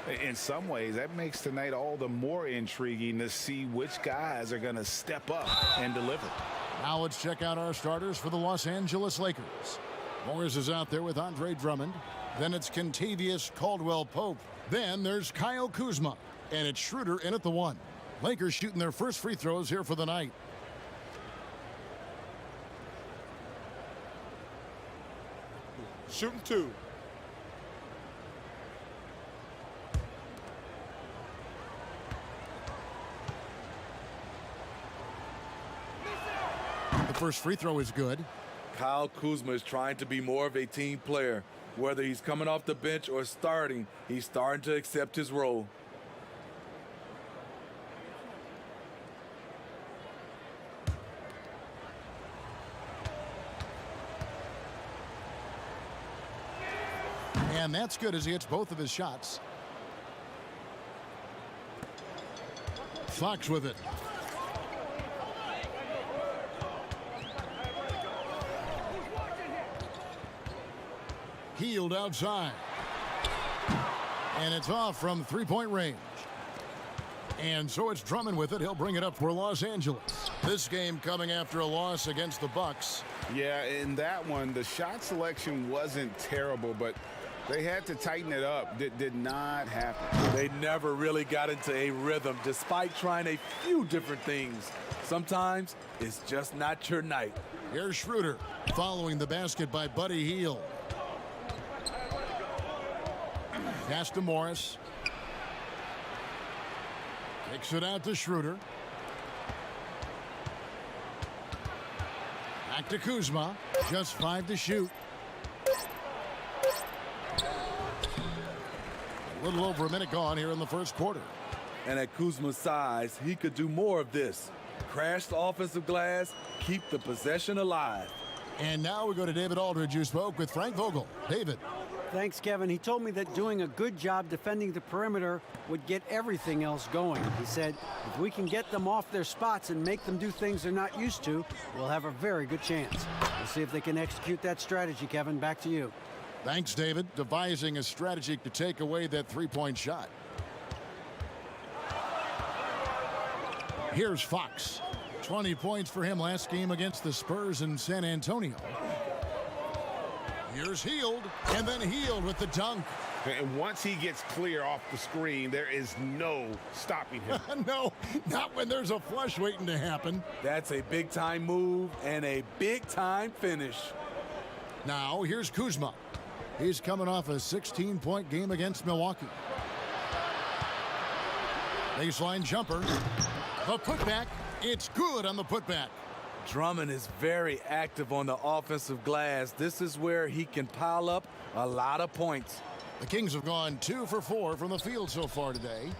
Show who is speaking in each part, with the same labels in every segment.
Speaker 1: In some ways, that makes tonight all the more intriguing to see which guys are going to step up and deliver.
Speaker 2: Now let's check out our starters for the Los Angeles Lakers. Morris is out there with Andre Drummond. Then it's Kentavious Caldwell-Pope. Then there's Kyle Kuzma. And it's Schroeder in at the 1. Lakers shooting their first free throws here for the night.
Speaker 3: Shooting 2.
Speaker 2: The first free throw is good.
Speaker 4: Kyle Kuzma is trying to be more of a team player. Whether he's coming off the bench or starting, he's starting to accept his role.
Speaker 2: And that's good as he hits both of his shots. Fox with it. Healed outside. And it's off from three-point range. And so it's Drummond with it. He'll bring it up for Los Angeles. This game coming after a loss against the Bucks.
Speaker 1: Yeah, in that one, the shot selection wasn't terrible, but they had to tighten it up. Did not happen.
Speaker 4: They never really got into a rhythm despite trying a few different things. Sometimes it's just not your night.
Speaker 2: Here's Schroeder following the basket by Buddy Hield. Pass to Morris. Kicks it out to Schroeder. Back to Kuzma. Just 5 to shoot. A little over a minute gone here in the first quarter.
Speaker 4: And at Kuzma's size, he could do more of this. Crash the offensive glass, keep the possession alive.
Speaker 2: And now we go to David Aldridge, who spoke with Frank Vogel. David.
Speaker 5: Thanks, Kevin. He told me that doing a good job defending the perimeter would get everything else going. He said, if we can get them off their spots and make them do things they're not used to, we'll have a very good chance. We'll see if they can execute that strategy, Kevin. Back to you.
Speaker 2: Thanks, David. Devising a strategy to take away that three-point shot. Here's Fox. 20 points for him last game against the Spurs in San Antonio. Here's Hield, and then Hield with the dunk.
Speaker 1: And once he gets clear off the screen, there is no stopping him.
Speaker 2: No, not when there's a flush waiting to happen.
Speaker 4: That's a big-time move and a big-time finish.
Speaker 2: Now, here's Kuzma. He's coming off a 16-point game against Milwaukee. Baseline jumper. The putback. It's good on the putback.
Speaker 4: Drummond is very active on the offensive glass. This is where he can pile up a lot of points.
Speaker 2: The Kings have gone 2 for 4 from the field so far today.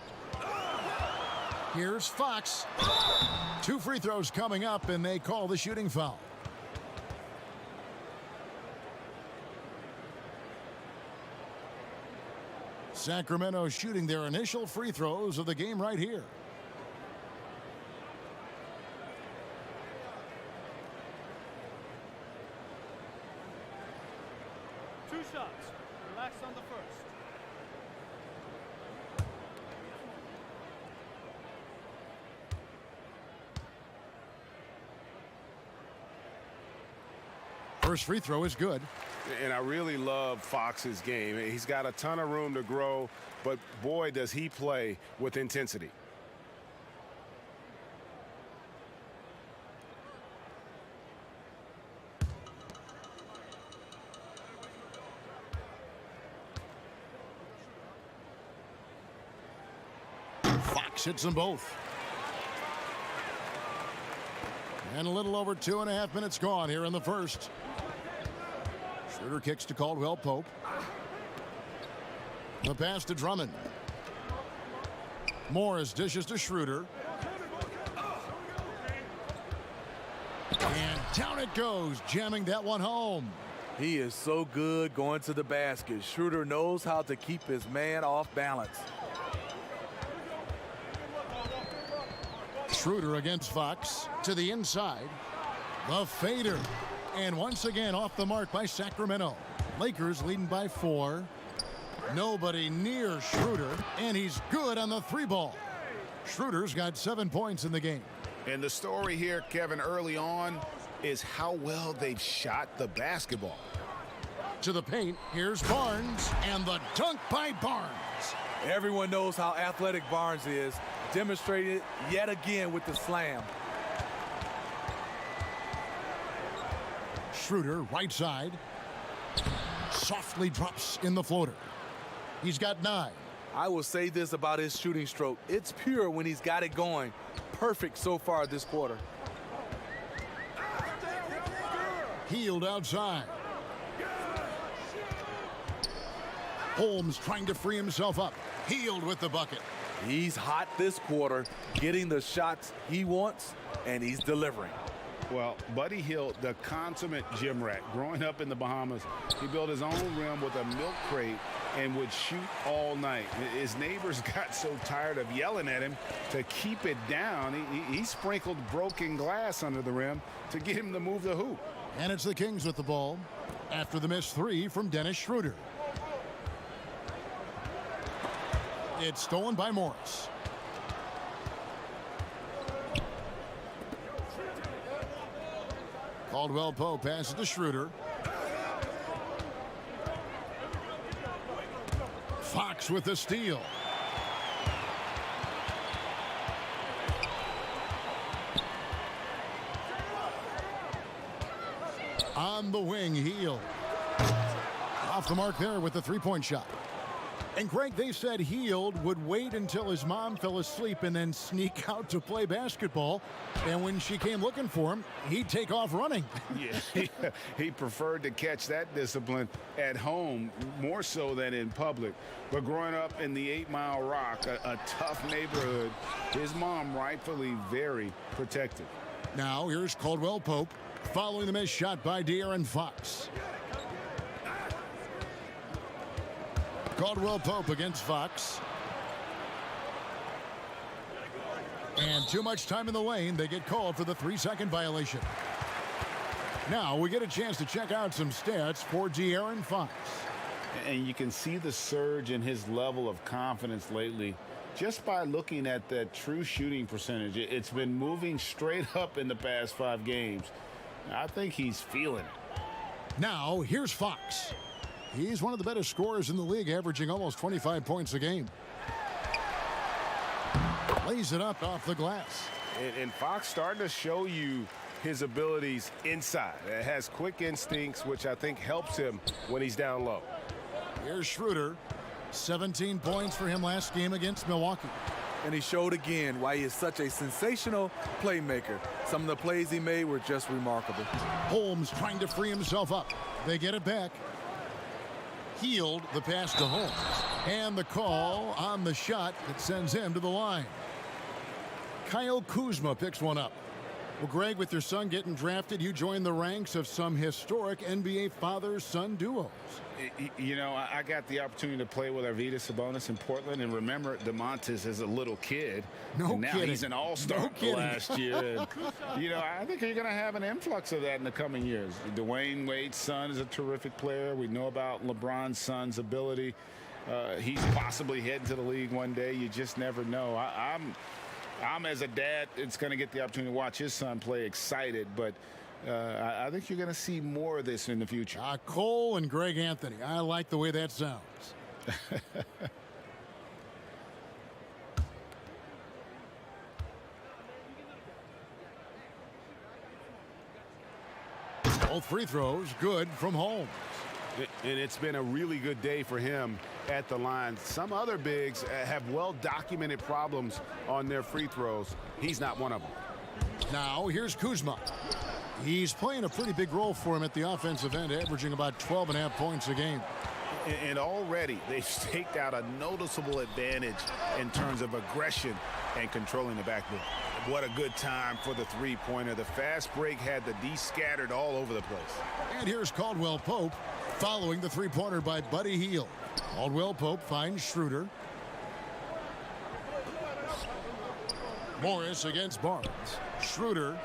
Speaker 2: Here's Fox. 2 free throws coming up, and they call the shooting foul. Sacramento shooting their initial free throws of the game right here.
Speaker 6: Two shots. Relax on the first.
Speaker 2: First free throw is good.
Speaker 1: And I really love Fox's game. He's got a ton of room to grow, but boy, does he play with intensity.
Speaker 2: Fox hits them both. And a little over 2.5 minutes gone here in the first. Schroeder kicks to Caldwell-Pope. The pass to Drummond. Morris dishes to Schroeder. And down it goes, jamming that one home.
Speaker 4: He is so good going to the basket. Schroeder knows how to keep his man off balance.
Speaker 2: Schroeder against Fox to the inside. The fader. And once again off the mark by Sacramento. Lakers leading by 4. Nobody near Schroeder, and he's good on the 3-ball. Schroeder's got 7 points in the game.
Speaker 1: And the story here, Kevin, early on is how well they've shot the basketball.
Speaker 2: To the paint, here's Barnes, and the dunk by Barnes.
Speaker 4: Everyone knows how athletic Barnes is. Demonstrated yet again with the slam.
Speaker 2: Schroeder, right side. Softly drops in the floater. He's got 9.
Speaker 4: I will say this about his shooting stroke. It's pure when he's got it going. Perfect so far this quarter.
Speaker 2: Healed outside. Holmes trying to free himself up. Healed with the bucket.
Speaker 4: He's hot this quarter, getting the shots he wants, and he's delivering.
Speaker 1: Well, Buddy Hield, the consummate gym rat. Growing up in the Bahamas, he built his own rim with a milk crate and would shoot all night. His neighbors got so tired of yelling at him to keep it down. He sprinkled broken glass under the rim to get him to move the hoop.
Speaker 2: And it's the Kings with the ball after the missed 3 from Dennis Schroeder. It's stolen by Morris. Caldwell Pope passes to Schroeder. Fox with the steal. On the wing, Hield. Off the mark there with the 3-point shot. And Greg, they said Hield would wait until his mom fell asleep and then sneak out to play basketball. And when she came looking for him, he'd take off running.
Speaker 1: Yeah, he preferred to catch that discipline at home more so than in public. But growing up in the 8 Mile Rock, a tough neighborhood, his mom rightfully very protective.
Speaker 2: Now here's Caldwell Pope following the missed shot by De'Aaron Fox. Caldwell Pope against Fox. And too much time in the lane. They get called for the 3-second violation. Now we get a chance to check out some stats for De'Aaron Fox.
Speaker 1: And you can see the surge in his level of confidence lately just by looking at that true shooting percentage. It's been moving straight up in the past 5 games. I think he's feeling it.
Speaker 2: Now here's Fox. He's one of the better scorers in the league, averaging almost 25 points a game. Lays it up off the glass.
Speaker 1: And Fox starting to show you his abilities inside. It has quick instincts, which I think helps him when he's down low.
Speaker 2: Here's Schroeder. 17 points for him last game against Milwaukee.
Speaker 4: And he showed again why he is such a sensational playmaker. Some of the plays he made were just remarkable.
Speaker 2: Holmes trying to free himself up. They get it back. Hield the pass to Holmes. And the call on the shot that sends him to the line. Kyle Kuzma picks one up. Well, Greg, with your son getting drafted, you joined the ranks of some historic NBA father-son duos.
Speaker 1: You know, I got the opportunity to play with Arvydas Sabonis in Portland, and remember DeMontis as a little kid.
Speaker 2: No
Speaker 1: and now
Speaker 2: kidding.
Speaker 1: He's an all-star last year. And, you know, I think you're going to have an influx of that in the coming years. Dwayne Wade's son is a terrific player. We know about LeBron's son's ability. He's possibly heading to the league one day. You just never know. I'm as a dad, it's going to get the opportunity to watch his son play excited, but I think you're going to see more of this in the future.
Speaker 2: Cole and Greg Anthony. I like the way that sounds. Both free throws good from Holmes.
Speaker 1: And it's been a really good day for him at the line. Some other bigs have well-documented problems on their free throws. He's not one of them.
Speaker 2: Now here's Kuzma. He's playing a pretty big role for him at the offensive end, averaging about 12.5 points a game.
Speaker 1: And already they've staked out a noticeable advantage in terms of aggression and controlling the backboard. What a good time for the three-pointer. The fast break had the D scattered all over the place.
Speaker 2: And here's Caldwell Pope following the three-pointer by Buddy Hield. Caldwell Pope finds Schroeder. Morris against Barnes. Schroeder.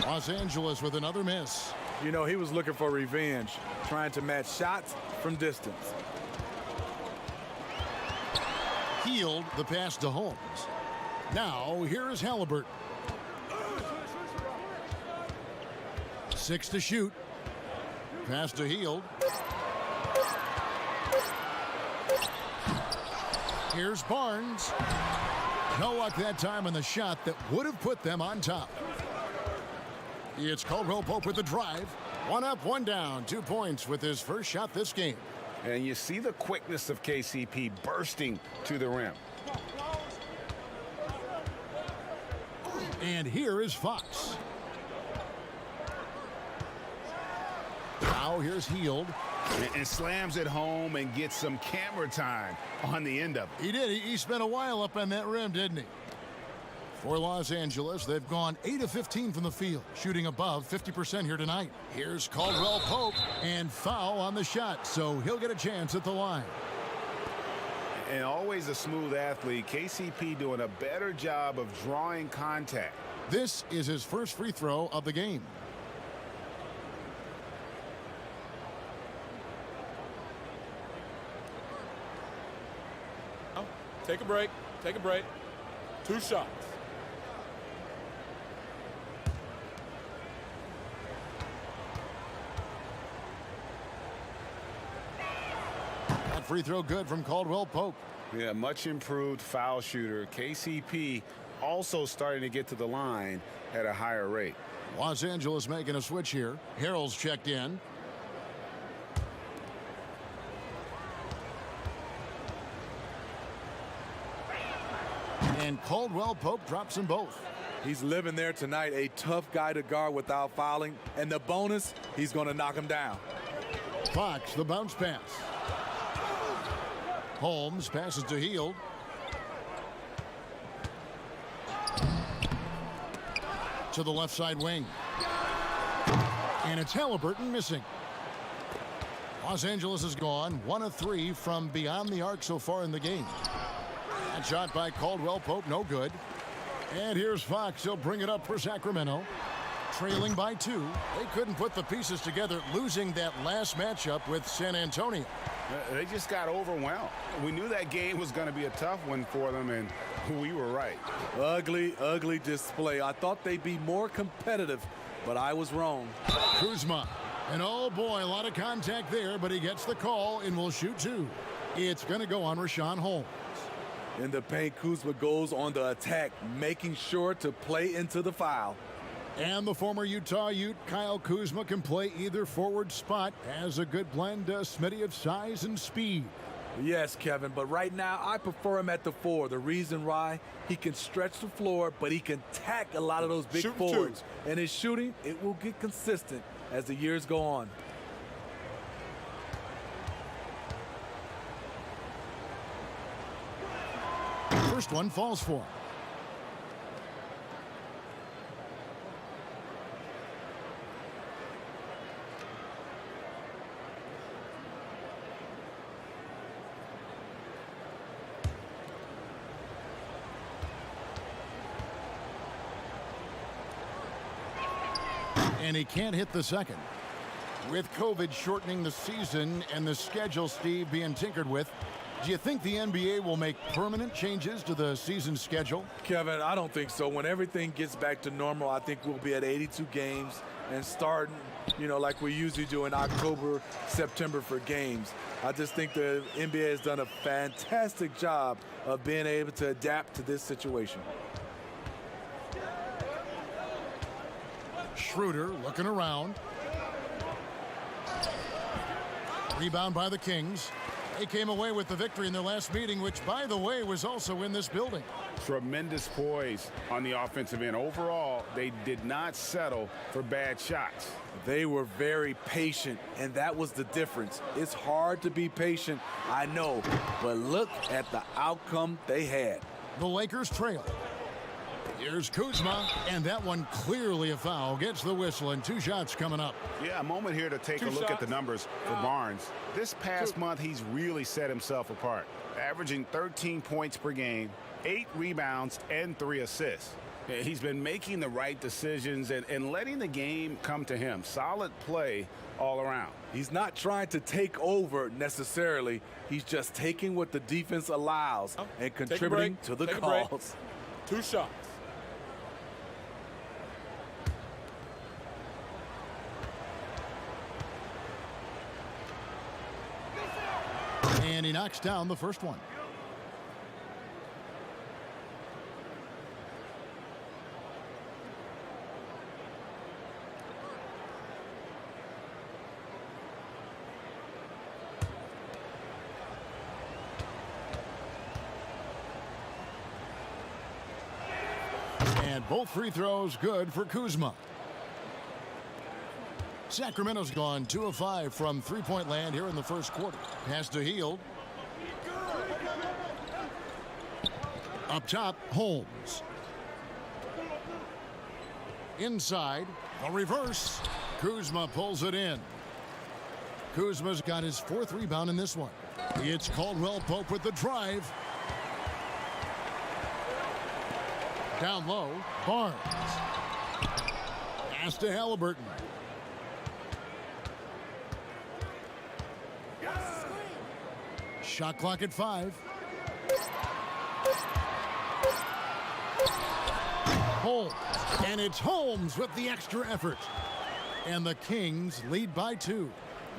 Speaker 2: Los Angeles with another miss.
Speaker 4: You know, he was looking for revenge, trying to match shots from distance.
Speaker 2: Healed the pass to Holmes. Now, here is Halliburton. 6 to shoot. Pass to Healed. Here's Barnes. No luck that time on the shot that would have put them on top. It's Caldwell Pope with the drive. 1 up, 1 down. 2 points with his first shot this game.
Speaker 1: And you see the quickness of KCP bursting to the rim.
Speaker 2: And here is Fox. Now here's Healed.
Speaker 1: And slams it home and gets some camera time on the end of it.
Speaker 2: He did. He spent a while up on that rim, didn't he? For Los Angeles, they've gone 8 of 15 from the field, shooting above 50% here tonight. Here's Caldwell Pope, and foul on the shot, so he'll get a chance at the line.
Speaker 1: And always a smooth athlete, KCP doing a better job of drawing contact.
Speaker 2: This is his first free throw of the game.
Speaker 6: Take a break. Take a break. 2 shots.
Speaker 2: That free throw good from Caldwell Pope.
Speaker 1: Yeah, much improved foul shooter. KCP also starting to get to the line at a higher rate.
Speaker 2: Los Angeles making a switch here. Harrell's checked in. And Caldwell Pope drops them both.
Speaker 4: He's living there tonight, a tough guy to guard without fouling. And the bonus, he's going to knock him down.
Speaker 2: Fox, the bounce pass. Holmes passes to Healed. To the left side wing. And it's Halliburton missing. Los Angeles has gone 1 of 3 from beyond the arc so far in the game. That shot by Caldwell Pope, no good. And here's Fox. He'll bring it up for Sacramento. Trailing by 2. They couldn't put the pieces together, losing that last matchup with San Antonio.
Speaker 1: They just got overwhelmed. We knew that game was going to be a tough one for them, and we were right.
Speaker 4: Ugly, ugly display. I thought they'd be more competitive, but I was wrong.
Speaker 2: Kuzma. And oh boy, a lot of contact there, but he gets the call and will shoot 2. It's going to go on Rashawn Holmes.
Speaker 4: In the paint, Kuzma goes on the attack, making sure to play into the foul.
Speaker 2: And the former Utah Ute, Kyle Kuzma, can play either forward spot. Has a good blend, Smitty, of size and speed.
Speaker 4: Yes, Kevin, but right now I prefer him at the 4. The reason why, he can stretch the floor, but he can tack a lot of those big
Speaker 6: Shooting
Speaker 4: forwards. And his shooting, it will get consistent as the years go on.
Speaker 2: First one falls for him. And he can't hit the second. With COVID shortening the season and the schedule, Steve, being tinkered with, do you think the NBA will make permanent changes to the season schedule?
Speaker 4: Kevin, I don't think so. When everything gets back to normal, I think we'll be at 82 games and starting, like we usually do in October, September for games. I just think the NBA has done a fantastic job of being able to adapt to this situation.
Speaker 2: Schroeder looking around. Rebound by the Kings. They came away with the victory in their last meeting, which, by the way, was also in this building.
Speaker 1: Tremendous poise on the offensive end. Overall, they did not settle for bad shots.
Speaker 4: They were very patient, and that was the difference. It's hard to be patient, I know, but look at the outcome they had.
Speaker 2: The Lakers trail. Here's Kuzma, and that one clearly a foul. Gets the whistle, and 2 shots coming up.
Speaker 1: Yeah, a moment here to take a look at the numbers for Barnes. This past month, he's really set himself apart, averaging 13 points per game, 8 rebounds, and 3 assists. He's been making the right decisions and letting the game come to him. Solid play all around.
Speaker 4: He's not trying to take over necessarily. He's just taking what the defense allows and contributing to the calls.
Speaker 6: 2 shots.
Speaker 2: And he knocks down the first one. And both free throws good for Kuzma. Sacramento's gone 2 of 5 from three-point land here in the first quarter. Pass to Hield. Up top, Holmes. Inside, a reverse. Kuzma pulls it in. Kuzma's got his 4th rebound in this one. It's Caldwell Pope with the drive. Down low, Barnes. Pass to Halliburton. Shot clock at 5. Holmes. And it's Holmes with the extra effort. And the Kings lead by 2.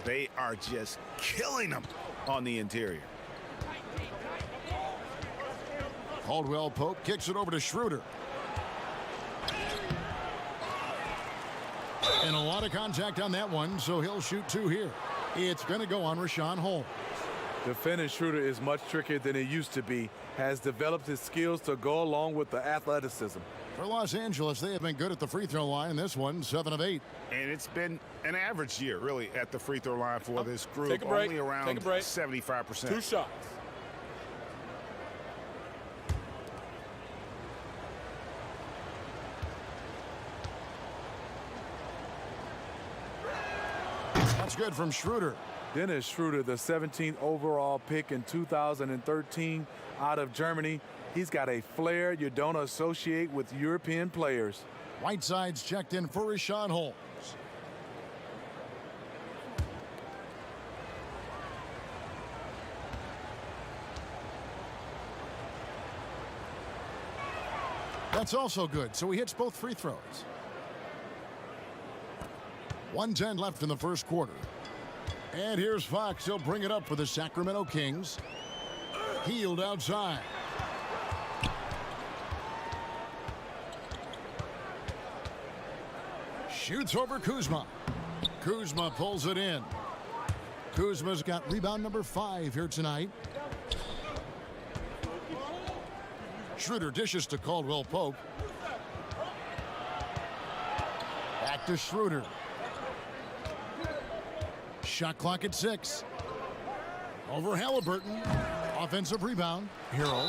Speaker 1: They are just killing them on the interior.
Speaker 2: Caldwell Pope kicks it over to Schroeder. And a lot of contact on that one, so he'll shoot 2 here. It's going to go on Rashawn Holmes.
Speaker 4: Defending Schroeder is much trickier than it used to be. Has developed his skills to go along with the athleticism.
Speaker 2: For Los Angeles, they have been good at the free throw line. This one, 7 of 8.
Speaker 1: And it's been an average year, really, at the free throw line for this group.
Speaker 6: Take a break.
Speaker 1: Only around
Speaker 6: Take a break.
Speaker 1: 75%.
Speaker 6: 2 shots.
Speaker 2: That's good from Schroeder.
Speaker 4: Dennis Schroeder, the 17th overall pick in 2013 out of Germany. He's got a flair you don't associate with European players.
Speaker 2: Whiteside's checked in for Rashawn Holmes. That's also good, so he hits both free throws. 1:10 left in the first quarter. And here's Fox. He'll bring it up for the Sacramento Kings. Hield outside. Shoots over Kuzma. Kuzma pulls it in. Kuzma's got rebound number 5 here tonight. Schroeder dishes to Caldwell Pope. Back to Schroeder. Shot clock at 6. Over Halliburton. Offensive rebound. Hero.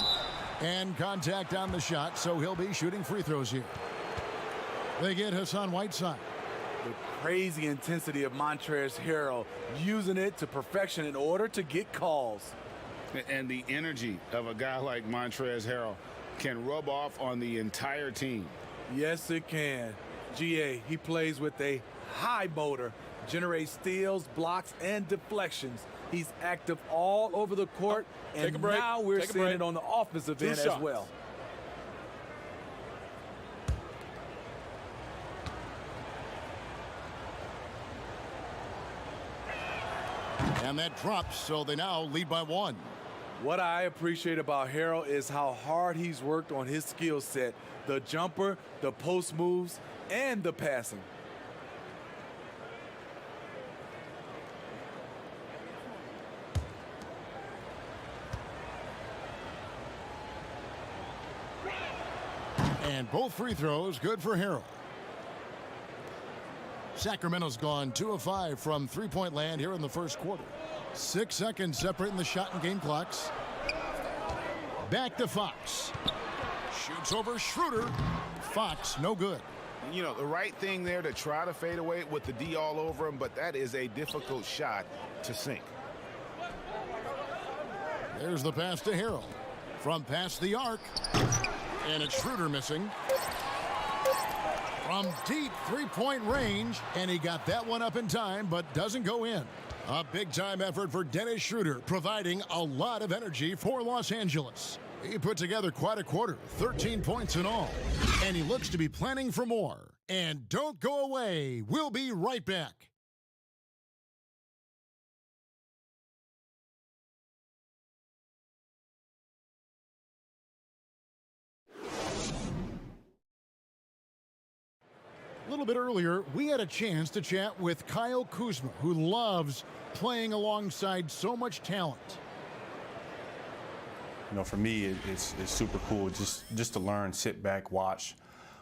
Speaker 2: And contact on the shot, so he'll be shooting free throws here. They get Hassan Whiteside.
Speaker 4: The crazy intensity of Montrezl Harrell, using it to perfection in order to get calls.
Speaker 1: And the energy of a guy like Montrezl Harrell can rub off on the entire team.
Speaker 4: Yes, it can. GA, he plays with a high motor, generates steals, blocks, and deflections. He's active all over the court, and now we're seeing it on the offensive end as well.
Speaker 2: And that drops, so they now lead by 1.
Speaker 4: What I appreciate about Harrell is how hard he's worked on his skill set. The jumper, the post moves, and the passing.
Speaker 2: And both free throws good for Harrell. Sacramento's gone 2 of 5 from three-point land here in the first quarter. 6 seconds separating the shot and game clocks. Back to Fox. Shoots over Schroeder. Fox, no good.
Speaker 1: You know, the right thing there to try to fade away with the D all over him, but that is a difficult shot to sink.
Speaker 2: There's the pass to Harrell. From past the arc. And it's Schroeder missing. from deep three-point range, and he got that one up in time, but doesn't go in. A big-time effort for Dennis Schroeder, providing a lot of energy for Los Angeles. He put together quite a quarter, 13 points in all, and he looks to be planning for more. And don't go away. We'll be right back. A little bit earlier, we had a chance to chat with Kyle Kuzma, who loves playing alongside so much talent.
Speaker 3: You know, for me, it's super cool just to learn, sit back, watch,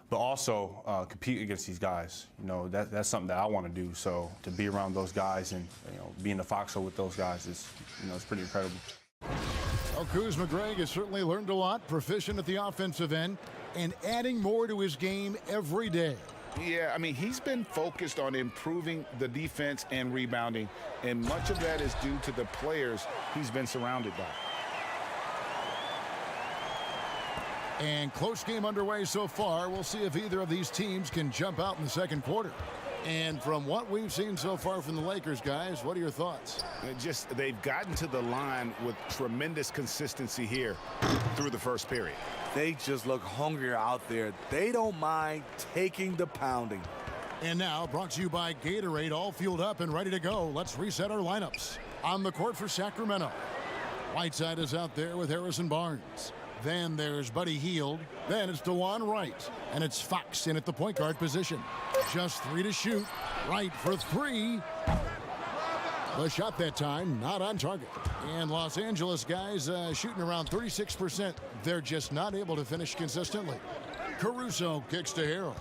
Speaker 3: but also compete against these guys. You know, that's something that I want to do. So to be around those guys and, you know, be in the foxhole with those guys is, you know, it's pretty incredible.
Speaker 2: Well, Kuzma Greg has certainly learned a lot, proficient at the offensive end, and adding more to his game every day.
Speaker 1: Yeah, I mean, he's been focused on improving the defense and rebounding, and much of that is due to the players he's been surrounded by.
Speaker 2: And close game underway so far. We'll see if either of these teams can jump out in the second quarter. And from what we've seen so far from the Lakers, guys, what are your thoughts?
Speaker 1: They've gotten to the line with tremendous consistency here through the first period.
Speaker 4: They just look hungrier out there. They don't mind taking the pounding.
Speaker 2: And now, brought to you by Gatorade, all fueled up and ready to go. Let's reset our lineups. On the court for Sacramento, Whiteside is out there with Harrison Barnes. Then there's Buddy Hield. Then it's DeLon Wright. And it's Fox in at the point guard position. Just 3 to shoot. Wright for 3. The shot that time, not on target. And Los Angeles guys shooting around 36%. They're just not able to finish consistently. Caruso kicks to Harrell.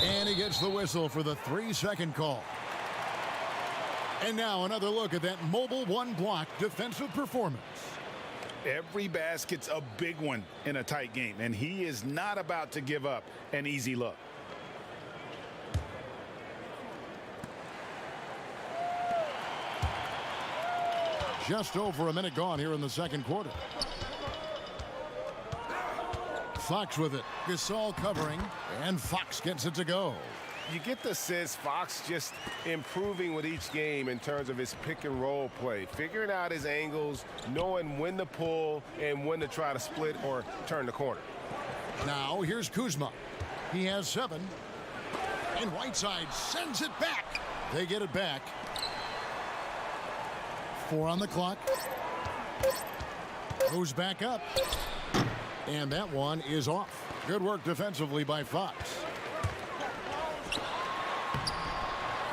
Speaker 2: And he gets the whistle for the 3-second call. And now another look at that mobile one-block defensive performance.
Speaker 1: Every basket's a big one in a tight game, and he is not about to give up an easy look.
Speaker 2: Just over a minute gone here in the second quarter. Fox with it. Gasol covering, and Fox gets it to go.
Speaker 7: You get the sense Fox just improving with each game in terms of his pick and roll play, figuring out his angles, knowing when to pull and when to try to split or turn the corner.
Speaker 2: Now here's Kuzma. He has 7. And Whiteside sends it back. They get it back. 4 on the clock. Goes back up. And that one is off. Good work defensively by Fox.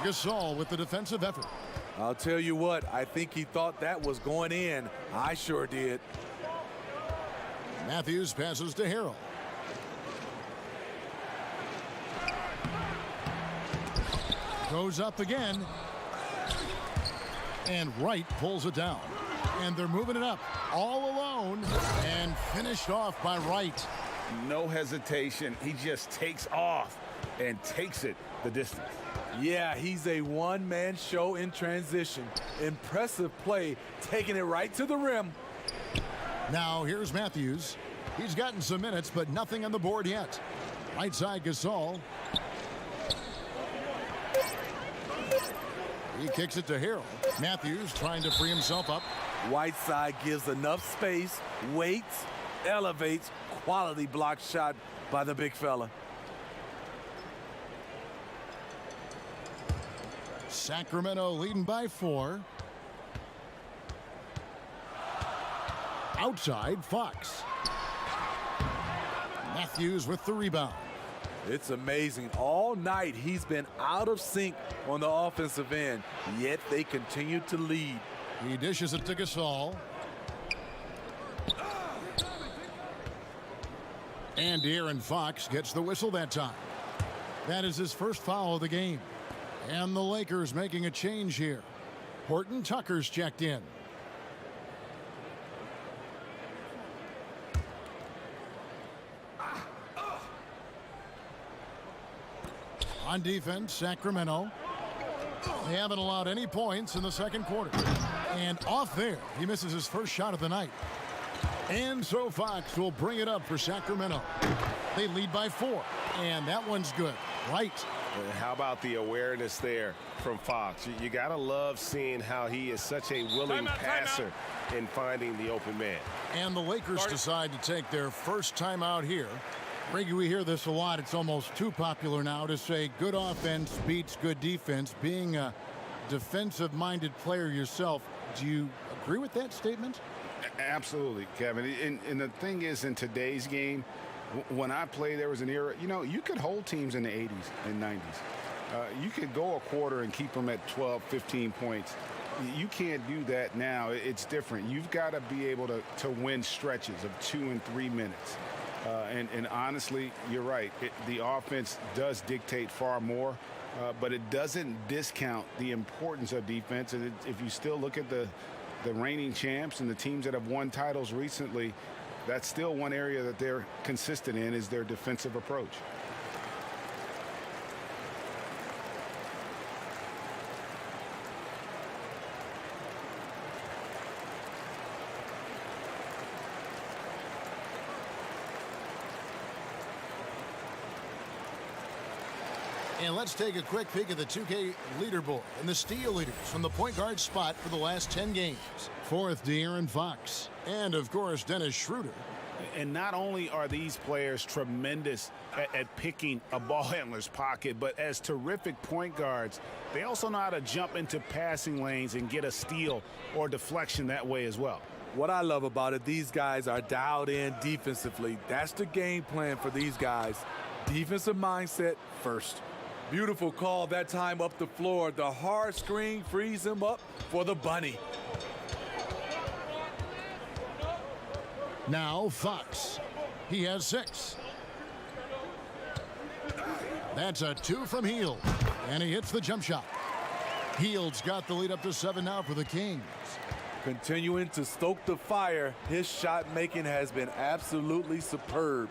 Speaker 2: Gasol with the defensive effort.
Speaker 4: I'll tell you what, I think he thought that was going in. I sure did.
Speaker 2: Matthews passes to Harrell. Goes up again. And Wright pulls it down. And they're moving it up all alone and finished off by Wright.
Speaker 1: No hesitation. He just takes off and takes it the distance.
Speaker 4: Yeah, he's a one-man show in transition. Impressive play, taking it right to the rim.
Speaker 2: Now here's Matthews. He's gotten some minutes, but nothing on the board yet. Right side Gasol. He kicks it to Harrell. Matthews trying to free himself up.
Speaker 4: Whiteside gives enough space, waits, elevates. Quality block shot by the big fella.
Speaker 2: Sacramento leading by 4. Outside, Fox. Matthews with the rebound.
Speaker 4: It's amazing. All night he's been out of sync on the offensive end, yet they continue to lead.
Speaker 2: He dishes it to Gasol. And De'Aaron Fox gets the whistle that time. That is his first foul of the game. And the Lakers making a change here. Horton Tucker's checked in. On defense, Sacramento. They haven't allowed any points in the second quarter. And off there, he misses his first shot of the night. And so Fox will bring it up for Sacramento. They lead by 4, and that one's good. Right.
Speaker 7: How about the awareness there from Fox? You got to love seeing how he is such a willing passer in finding the open man.
Speaker 2: And the Lakers decide to take their first timeout here. Reggie, we hear this a lot. It's almost too popular now to say good offense beats good defense. Being a defensive-minded player yourself, do you agree with that statement?
Speaker 1: Absolutely, Kevin. And the thing is, in today's game, when I played, there was an era, you could hold teams in the 80s and 90s. You could go a quarter and keep them at 12, 15 points. You can't do that now. It's different. You've got to be able to win stretches of 2 and 3 minutes. And honestly, you're right. The offense does dictate far more, but it doesn't discount the importance of defense. And if you still look at the reigning champs and the teams that have won titles recently, that's still one area that they're consistent in, is their defensive approach.
Speaker 2: And let's take a quick peek at the 2K leaderboard and the steal leaders from the point guard spot for the last 10 games. 4th, De'Aaron Fox. And, of course, Dennis Schroeder.
Speaker 1: And not only are these players tremendous at picking a ball handler's pocket, but as terrific point guards, they also know how to jump into passing lanes and get a steal or deflection that way as well.
Speaker 4: What I love about it, these guys are dialed in defensively. That's the game plan for these guys. Defensive mindset first. Beautiful call that time up the floor. The hard screen frees him up for the bunny.
Speaker 2: Now Fox. He has 6. That's a 2 from Hield. And he hits the jump shot. Hield's got the lead up to 7 now for the Kings.
Speaker 4: Continuing to stoke the fire, his shot making has been absolutely superb.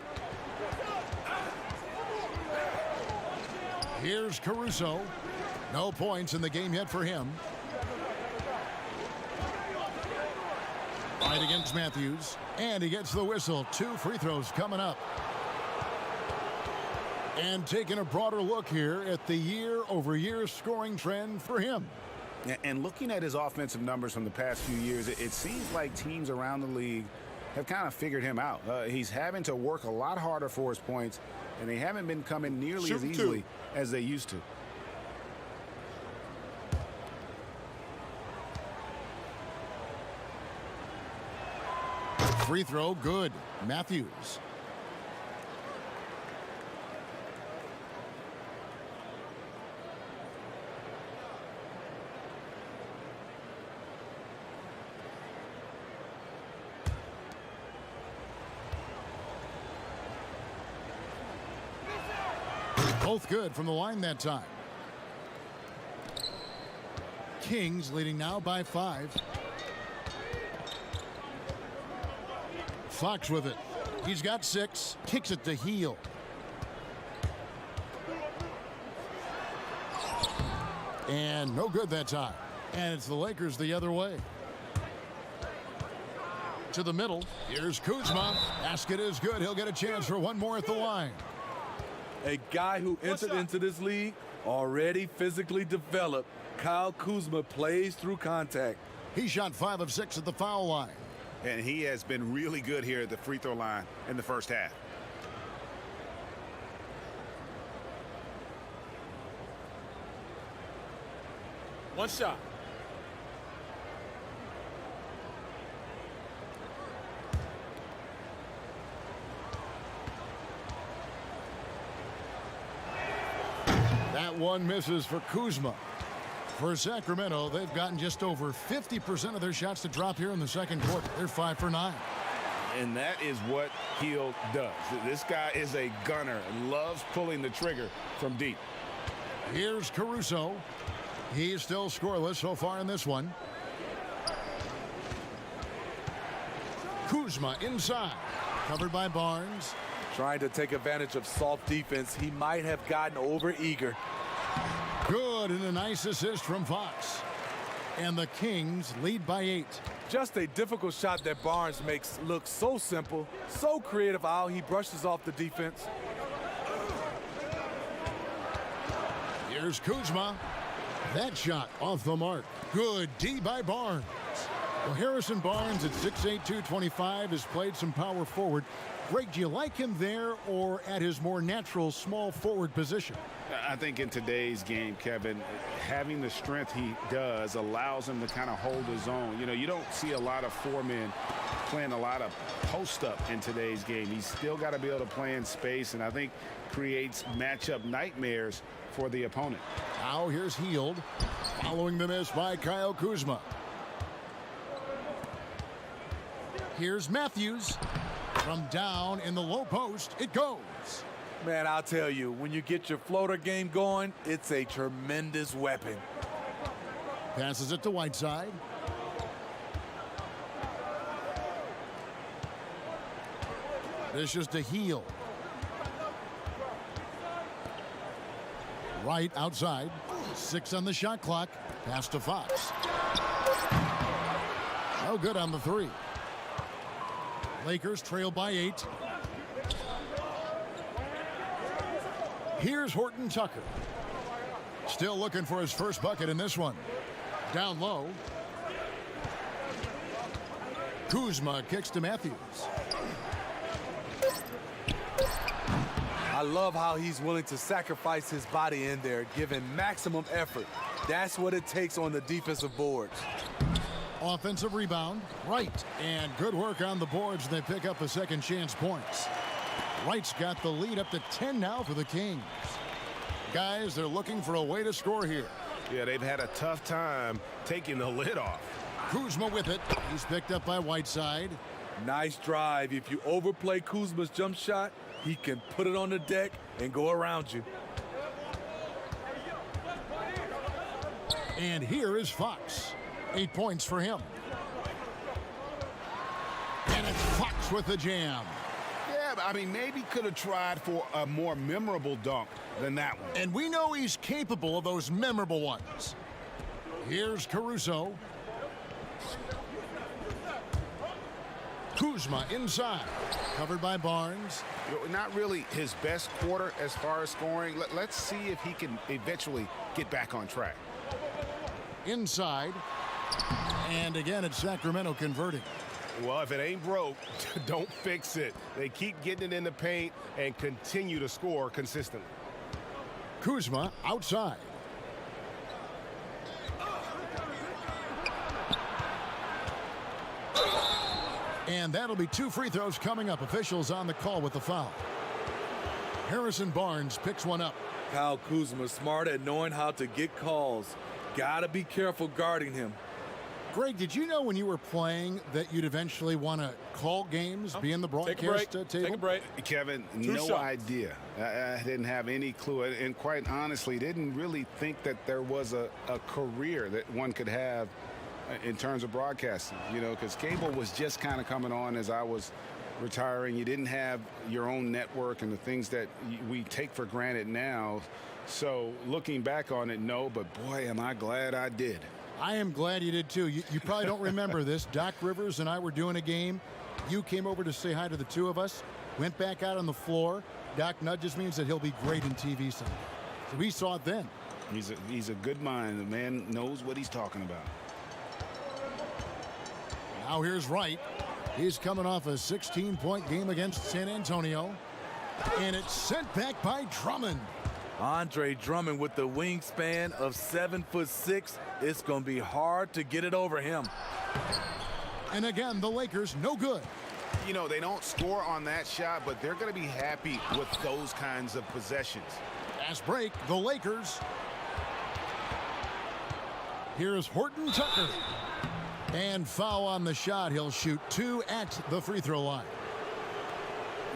Speaker 2: Here's Caruso. No points in the game yet for him. Right against Matthews. And he gets the whistle. 2 free throws coming up. And taking a broader look here at the year-over-year scoring trend for him.
Speaker 1: And looking at his offensive numbers from the past few years, it seems like teams around the league have kind of figured him out. He's having to work a lot harder for his points, and they haven't been coming nearly as easily as they used to.
Speaker 2: Free throw, good. Matthews. Both good from the line that time. Kings leading now by 5. Fox with it. He's got 6. Kicks it to Hield. And no good that time. And it's the Lakers the other way. To the middle. Here's Kuzma. Basket is good. He'll get a chance for one more at the line.
Speaker 4: A guy who entered into this league already physically developed. Kyle Kuzma plays through contact.
Speaker 2: He shot 5 of 6 at the foul line.
Speaker 1: And he has been really good here at the free throw line in the first half.
Speaker 6: One shot.
Speaker 2: That one misses for Kuzma. For Sacramento, they've gotten just over 50% of their shots to drop here in the second quarter. They're 5 for 9.
Speaker 1: And that is what Hield does. This guy is a gunner and loves pulling the trigger from deep.
Speaker 2: Here's Caruso. He's still scoreless so far in this one. Kuzma inside. Covered by Barnes.
Speaker 4: Trying to take advantage of soft defense. He might have gotten over eager.
Speaker 2: Good, and a nice assist from Fox. And the Kings lead by 8.
Speaker 4: Just a difficult shot that Barnes makes look so simple, so creative how he brushes off the defense.
Speaker 2: Here's Kuzma. That shot off the mark. Good D by Barnes. Well, Harrison Barnes at 6'8", 225 has played some power forward. Greg, do you like him there or at his more natural small forward position?
Speaker 1: I think in today's game, Kevin, having the strength he does allows him to kind of hold his own. You know, you don't see a lot of four-men playing a lot of post-up in today's game. He's still got to be able to play in space, and I think creates matchup nightmares for the opponent.
Speaker 2: Now here's Heald, following the miss by Kyle Kuzma. Here's Matthews. From down in the low post, it goes.
Speaker 4: Man, I'll tell you, when you get your floater game going, it's a tremendous weapon.
Speaker 2: Passes it to Whiteside. This is to Heald. Right outside. 6 on the shot clock. Pass to Fox. No good on the 3. Lakers trail by 8. Here's Horton Tucker. Still looking for his first bucket in this one. Down low. Kuzma kicks to Matthews.
Speaker 4: I love how he's willing to sacrifice his body in there, giving maximum effort. That's what it takes on the defensive boards.
Speaker 2: Offensive rebound, Wright, and good work on the boards. They pick up a second chance points. Wright's got the lead up to 10 now for the Kings. Guys, they're looking for a way to score here.
Speaker 7: Yeah, they've had a tough time taking the lid off.
Speaker 2: Kuzma with it. He's picked up by Whiteside.
Speaker 4: Nice drive. If you overplay Kuzma's jump shot, he can put it on the deck and go around you.
Speaker 2: And here is Fox. 8 points for him. And it's Fox with the jam.
Speaker 1: Yeah, but I mean, maybe could have tried for a more memorable dunk than that one.
Speaker 2: And we know he's capable of those memorable ones. Here's Caruso. Kuzma inside. Covered by Barnes.
Speaker 1: You know, not really his best quarter as far as scoring. Let's see if he can eventually get back on track.
Speaker 2: Inside. And again, it's Sacramento converting.
Speaker 7: Well, if it ain't broke, don't fix it. They keep getting it in the paint and continue to score consistently.
Speaker 2: Kuzma outside. And that'll be 2 free throws coming up. Officials on the call with the foul. Harrison Barnes picks one up.
Speaker 4: Kyle Kuzma, smart at knowing how to get calls. Gotta be careful guarding him.
Speaker 2: Greg, did you know when you were playing that you'd eventually want to call games, be in the broadcast table?
Speaker 6: Take a break.
Speaker 1: Kevin,
Speaker 6: Two
Speaker 1: no
Speaker 6: shots.
Speaker 1: idea. I didn't have any clue. And quite honestly, didn't really think that there was a career that one could have in terms of broadcasting, you know, because cable was just kind of coming on as I was retiring. You didn't have your own network and the things that we take for granted now. So looking back on it, no, but boy, am I glad I did.
Speaker 2: I am glad you did too. You probably don't remember this. Doc Rivers and I were doing a game. You came over to say hi to the two of us, went back out on the floor. Doc nudges me and said he'll be great in TV someday. So we saw it then.
Speaker 1: He's a good mind. The man knows what he's talking about.
Speaker 2: Now here's Wright. He's coming off a 16-point game against San Antonio. And it's sent back by Drummond.
Speaker 4: Andre Drummond with the wingspan of 7'6". It's going to be hard to get it over him.
Speaker 2: And again, the Lakers no good.
Speaker 1: You know, they don't score on that shot, but they're going to be happy with those kinds of possessions.
Speaker 2: Fast break, the Lakers. Here's Horton Tucker. And foul on the shot. He'll shoot 2 at the free throw line.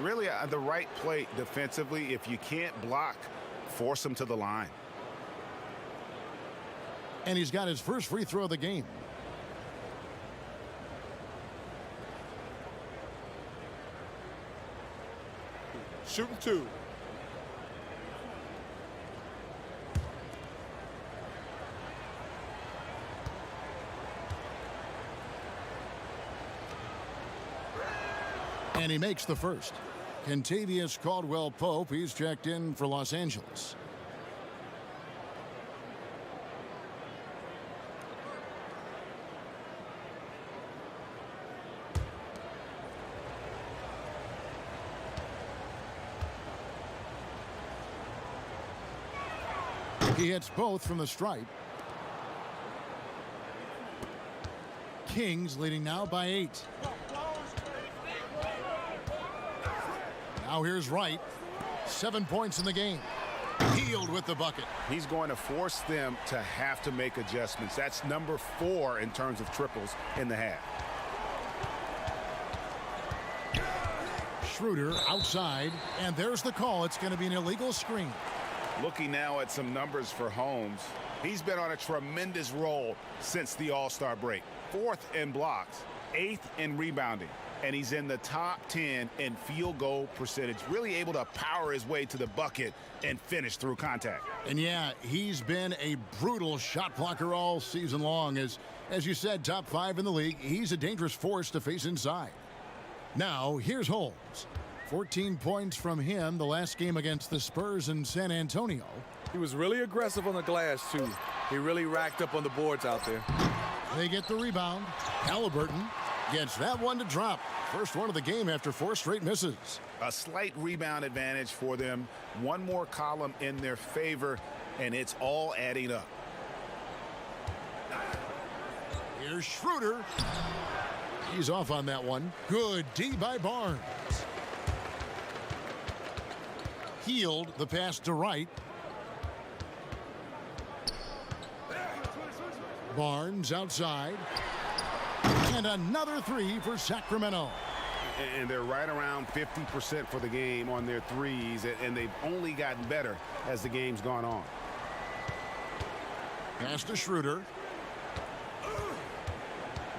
Speaker 1: Really, the right play defensively. If you can't block, force him to the line.
Speaker 2: And he's got his first free throw of the game.
Speaker 6: Shooting 2.
Speaker 2: And he makes the first. Kentavious Caldwell-Pope, he's checked in for Los Angeles. He hits both from the stripe. Kings leading now by 8. Now here's Wright. 7 points in the game. Healed with the bucket.
Speaker 1: He's going to force them to have to make adjustments. That's number 4 in terms of triples in the half.
Speaker 2: Schroeder outside, and there's the call. It's going to be an illegal screen.
Speaker 1: Looking now at some numbers for Holmes. He's been on a tremendous roll since the All-Star break. 4th in blocks, 8th in rebounding, and he's in the top 10 in field goal percentage, really able to power his way to the bucket and finish through contact.
Speaker 2: And yeah, he's been a brutal shot blocker all season long. As you said, top 5 in the league. He's a dangerous force to face inside. Now, here's Holmes. 14 points from him the last game against the Spurs in San Antonio.
Speaker 4: He was really aggressive on the glass, too. He really racked up on the boards out there.
Speaker 2: They get the rebound. Halliburton gets that one to drop. First one of the game after 4 straight misses.
Speaker 1: A slight rebound advantage for them. One more column in their favor, and it's all adding up.
Speaker 2: Here's Schroeder. He's off on that one. Good D by Barnes. Healed the pass to Wright. Barnes outside. And another 3 for Sacramento.
Speaker 1: And they're right around 50% for the game on their threes, and they've only gotten better as the game's gone on.
Speaker 2: Pass to Schroeder.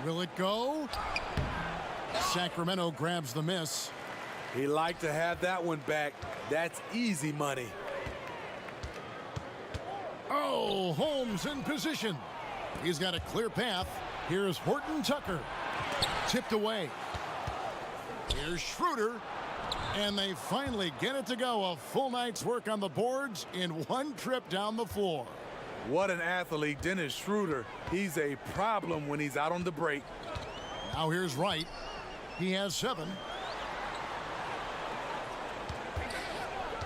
Speaker 2: Will it go? Sacramento grabs the miss.
Speaker 4: He liked to have that one back. That's easy money.
Speaker 2: Oh, Holmes in position. He's got a clear path. Here's Horton Tucker. Tipped away. Here's Schroeder. And they finally get it to go. A full night's work on the boards in one trip down the floor.
Speaker 4: What an athlete, Dennis Schroeder. He's a problem when he's out on the break.
Speaker 2: Now here's Wright. He has 7.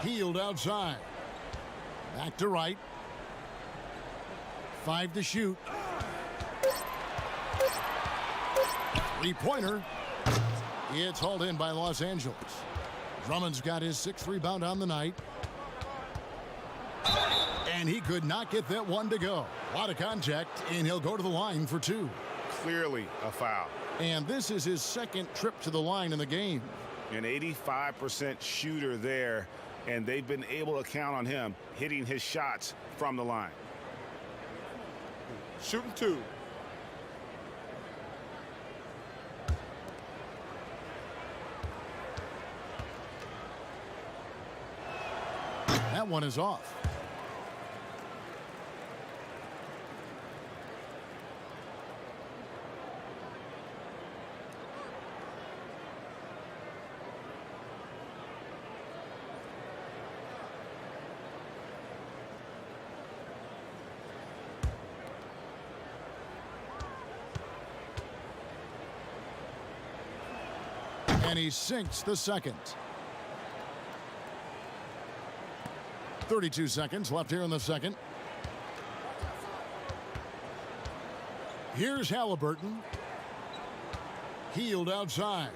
Speaker 2: Healed outside. Back to Wright. 5 to shoot. 3-pointer. It's hauled in by Los Angeles. Drummond's got his 6th rebound on the night. And he could not get that one to go. A lot of contact, and he'll go to the line for 2.
Speaker 1: Clearly a foul.
Speaker 2: And this is his 2nd trip to the line in the game.
Speaker 1: An 85% shooter there, and they've been able to count on him hitting his shots from the line.
Speaker 6: Shooting 2.
Speaker 2: That one is off. And he sinks the 2nd. 32 seconds left here in the 2nd. Here's Halliburton. Healed outside.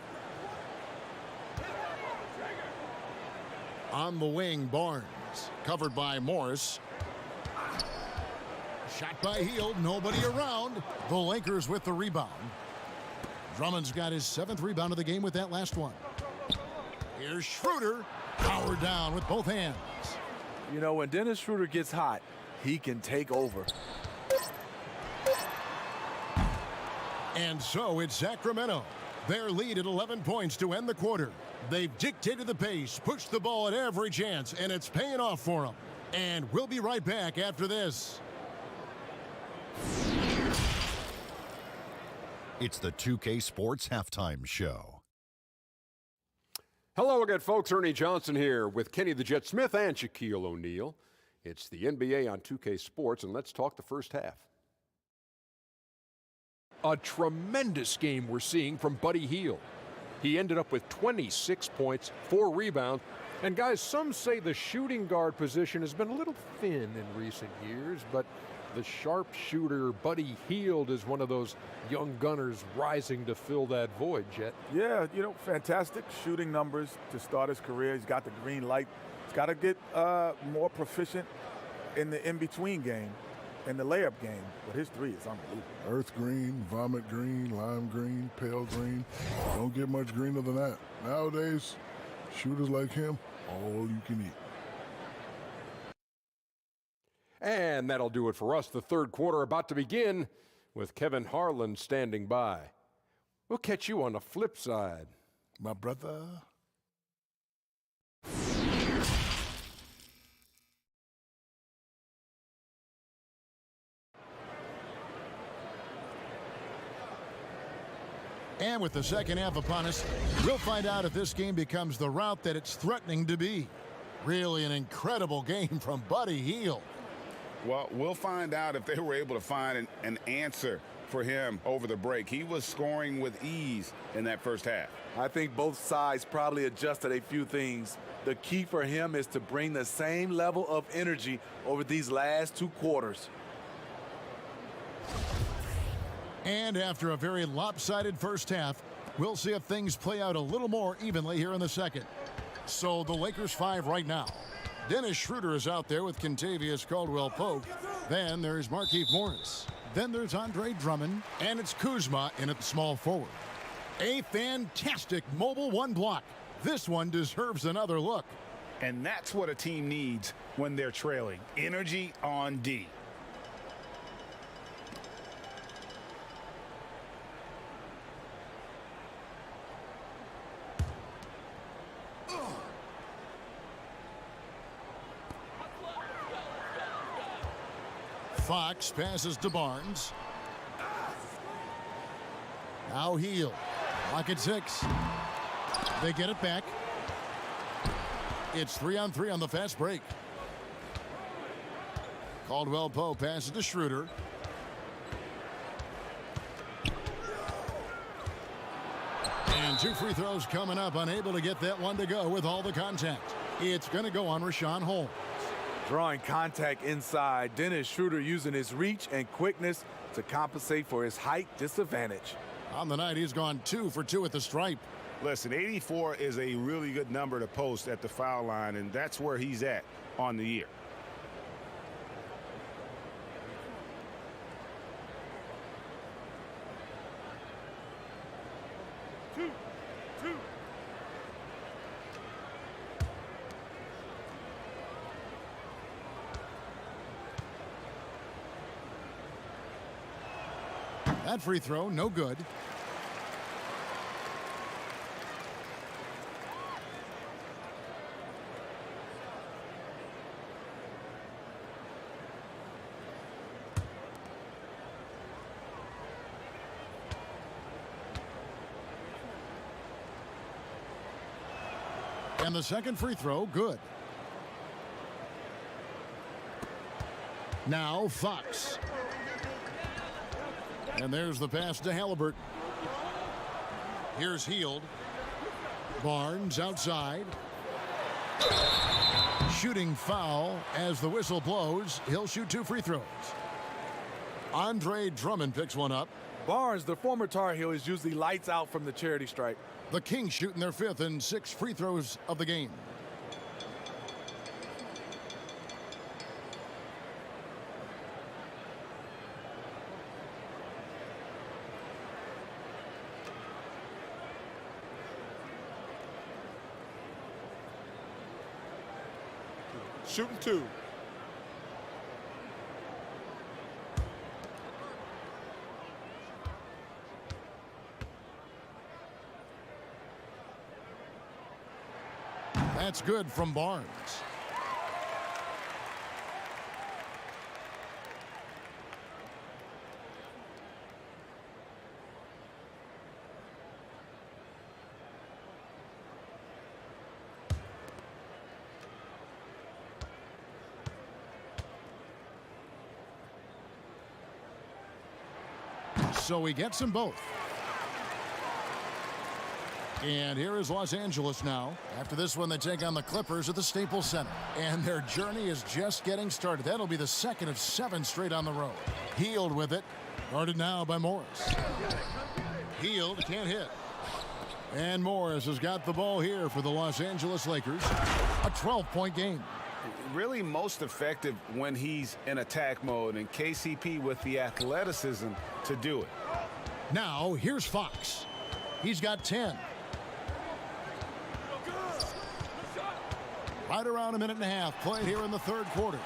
Speaker 2: On the wing, Barnes. Covered by Morris. Shot by Hield. Nobody around. The Lakers with the rebound. Drummond's got his 7th rebound of the game with that last one. Here's Schroeder. Powered down with both hands.
Speaker 4: You know, when Dennis Schroeder gets hot, he can take over.
Speaker 2: And so it's Sacramento. Their lead at 11 points to end the quarter. They've dictated the pace, pushed the ball at every chance, and it's paying off for them. And we'll be right back after this.
Speaker 8: It's the 2K Sports Halftime Show. Hello again, folks. Ernie Johnson here with Kenny the Jet Smith and Shaquille O'Neal. It's the NBA on 2K Sports, and let's talk the first half. A tremendous game we're seeing from Buddy Hield. He ended up with 26 points, 4 rebounds. And guys, some say the shooting guard position has been a little thin in recent years, but the sharpshooter Buddy Hield is one of those young gunners rising to fill that void, Jet.
Speaker 4: Yeah, you know, fantastic shooting numbers to start his career. He's got the green light. He's got to get more proficient in the in-between game, in the layup game. But his three is unbelievable.
Speaker 9: Earth green, vomit green, lime green, pale green. Don't get much greener than that. Nowadays, shooters like him, all you can eat.
Speaker 8: And that'll do it for us. The third quarter about to begin with Kevin Harlan standing by. We'll catch you on the flip side.
Speaker 9: My brother.
Speaker 2: And with the second half upon us, we'll find out if this game becomes the route that it's threatening to be. Really an incredible game from Buddy Hield.
Speaker 1: Well, we'll find out if they were able to find an answer for him over the break. He was scoring with ease in that first half.
Speaker 4: I think both sides probably adjusted a few things. The key for him is to bring the same level of energy over these last 2 quarters.
Speaker 2: And after a very lopsided first half, we'll see if things play out a little more evenly here in the second. So the Lakers 5 right now. Dennis Schroeder is out there with Kentavious Caldwell-Pope. Then there's Markieff Morris. Then there's Andre Drummond. And it's Kuzma in at small forward. A fantastic mobile one block. This one deserves another look.
Speaker 1: And that's what a team needs when they're trailing. Energy on D.
Speaker 2: Fox passes to Barnes. Now Hield. Lock at 6. They get it back. It's 3-on-3 on the fast break. Caldwell-Pope passes to Schroeder. And 2 free throws coming up. Unable to get that one to go with all the contact. It's going to go on Rashawn Holmes.
Speaker 4: Drawing contact inside. Dennis Schroeder using his reach and quickness to compensate for his height disadvantage.
Speaker 2: On the night, he's gone 2 for 2 at the stripe.
Speaker 1: Listen, 84 is a really good number to post at the foul line, and that's where he's at on the year.
Speaker 2: That free throw, no good. And the second free throw, good. Now Fox. And there's the pass to Halliburton. Here's Hield. Barnes outside. Shooting foul as the whistle blows. He'll shoot 2 free throws. Andre Drummond picks one up.
Speaker 4: Barnes, the former Tar Heel, is usually lights out from the charity stripe.
Speaker 2: The Kings shooting their 5th and 6th free throws of the game.
Speaker 6: Shooting 2.
Speaker 2: That's good from Barnes. So he gets them both. And here is Los Angeles now. After this one, they take on the Clippers at the Staples Center. And their journey is just getting started. That'll be the second of 7 straight on the road. Healed with it. Guarded now by Morris. Healed, can't hit. And Morris has got the ball here for the Los Angeles Lakers. A 12-point game.
Speaker 1: Really most effective when he's in attack mode, and KCP with the athleticism to do it.
Speaker 2: Now, here's Fox. He's got 10. Right around a minute and a half played here in the third quarter.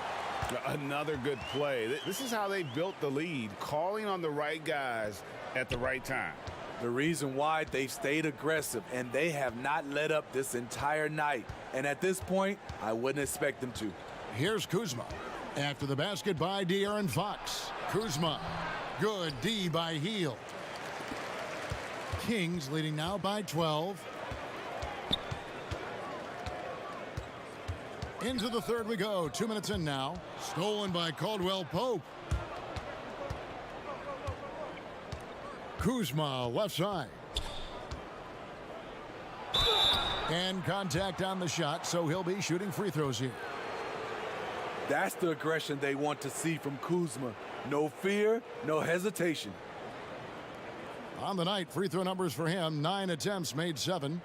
Speaker 1: Another good play. This is how they built the lead, calling on the right guys at the right time.
Speaker 4: The reason why they've stayed aggressive, and they have not let up this entire night. And at this point, I wouldn't expect them to.
Speaker 2: Here's Kuzma. After the basket by De'Aaron Fox. Kuzma. Good D by Heel. Kings leading now by 12. Into the third we go. 2 minutes in now. Stolen by Caldwell Pope. Kuzma left side. And contact on the shot, so he'll be shooting free throws here.
Speaker 4: That's the aggression they want to see from Kuzma. No fear, no hesitation.
Speaker 2: On the night, free throw numbers for him, 9 attempts, made 7.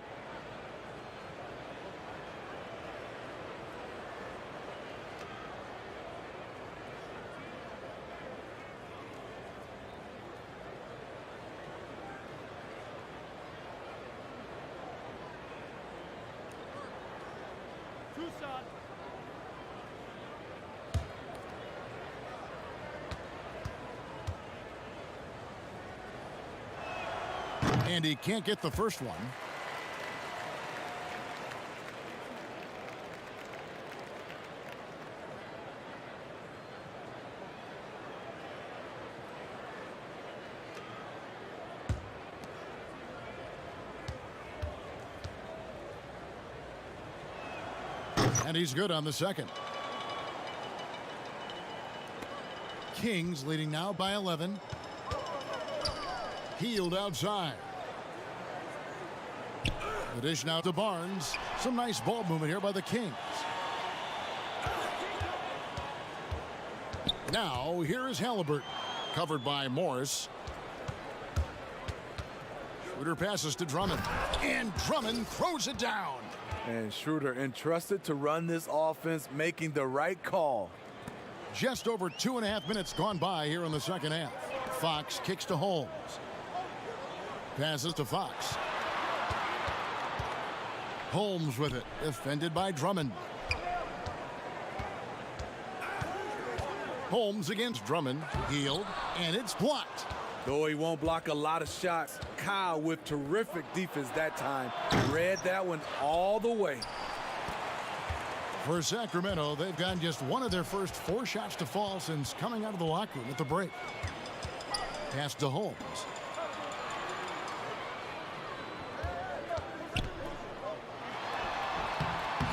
Speaker 2: And he can't get the first one. And he's good on the second. Kings leading now by 11. Healed outside. The dish now to Barnes. Some nice ball movement here by the Kings. Now here is Halliburton. Covered by Morris. Schroeder passes to Drummond. And Drummond throws it down.
Speaker 4: And Schroeder entrusted to run this offense, making the right call.
Speaker 2: Just over 2.5 minutes gone by here in the second half. Fox kicks to Holmes. Passes to Fox. Holmes with it, defended by Drummond. Holmes against Drummond, healed, and it's blocked.
Speaker 4: Though he won't block a lot of shots, Kyle with terrific defense that time read that one all the way.
Speaker 2: For Sacramento, they've gotten just one of their first 4 shots to fall since coming out of the locker room at the break. Pass to Holmes.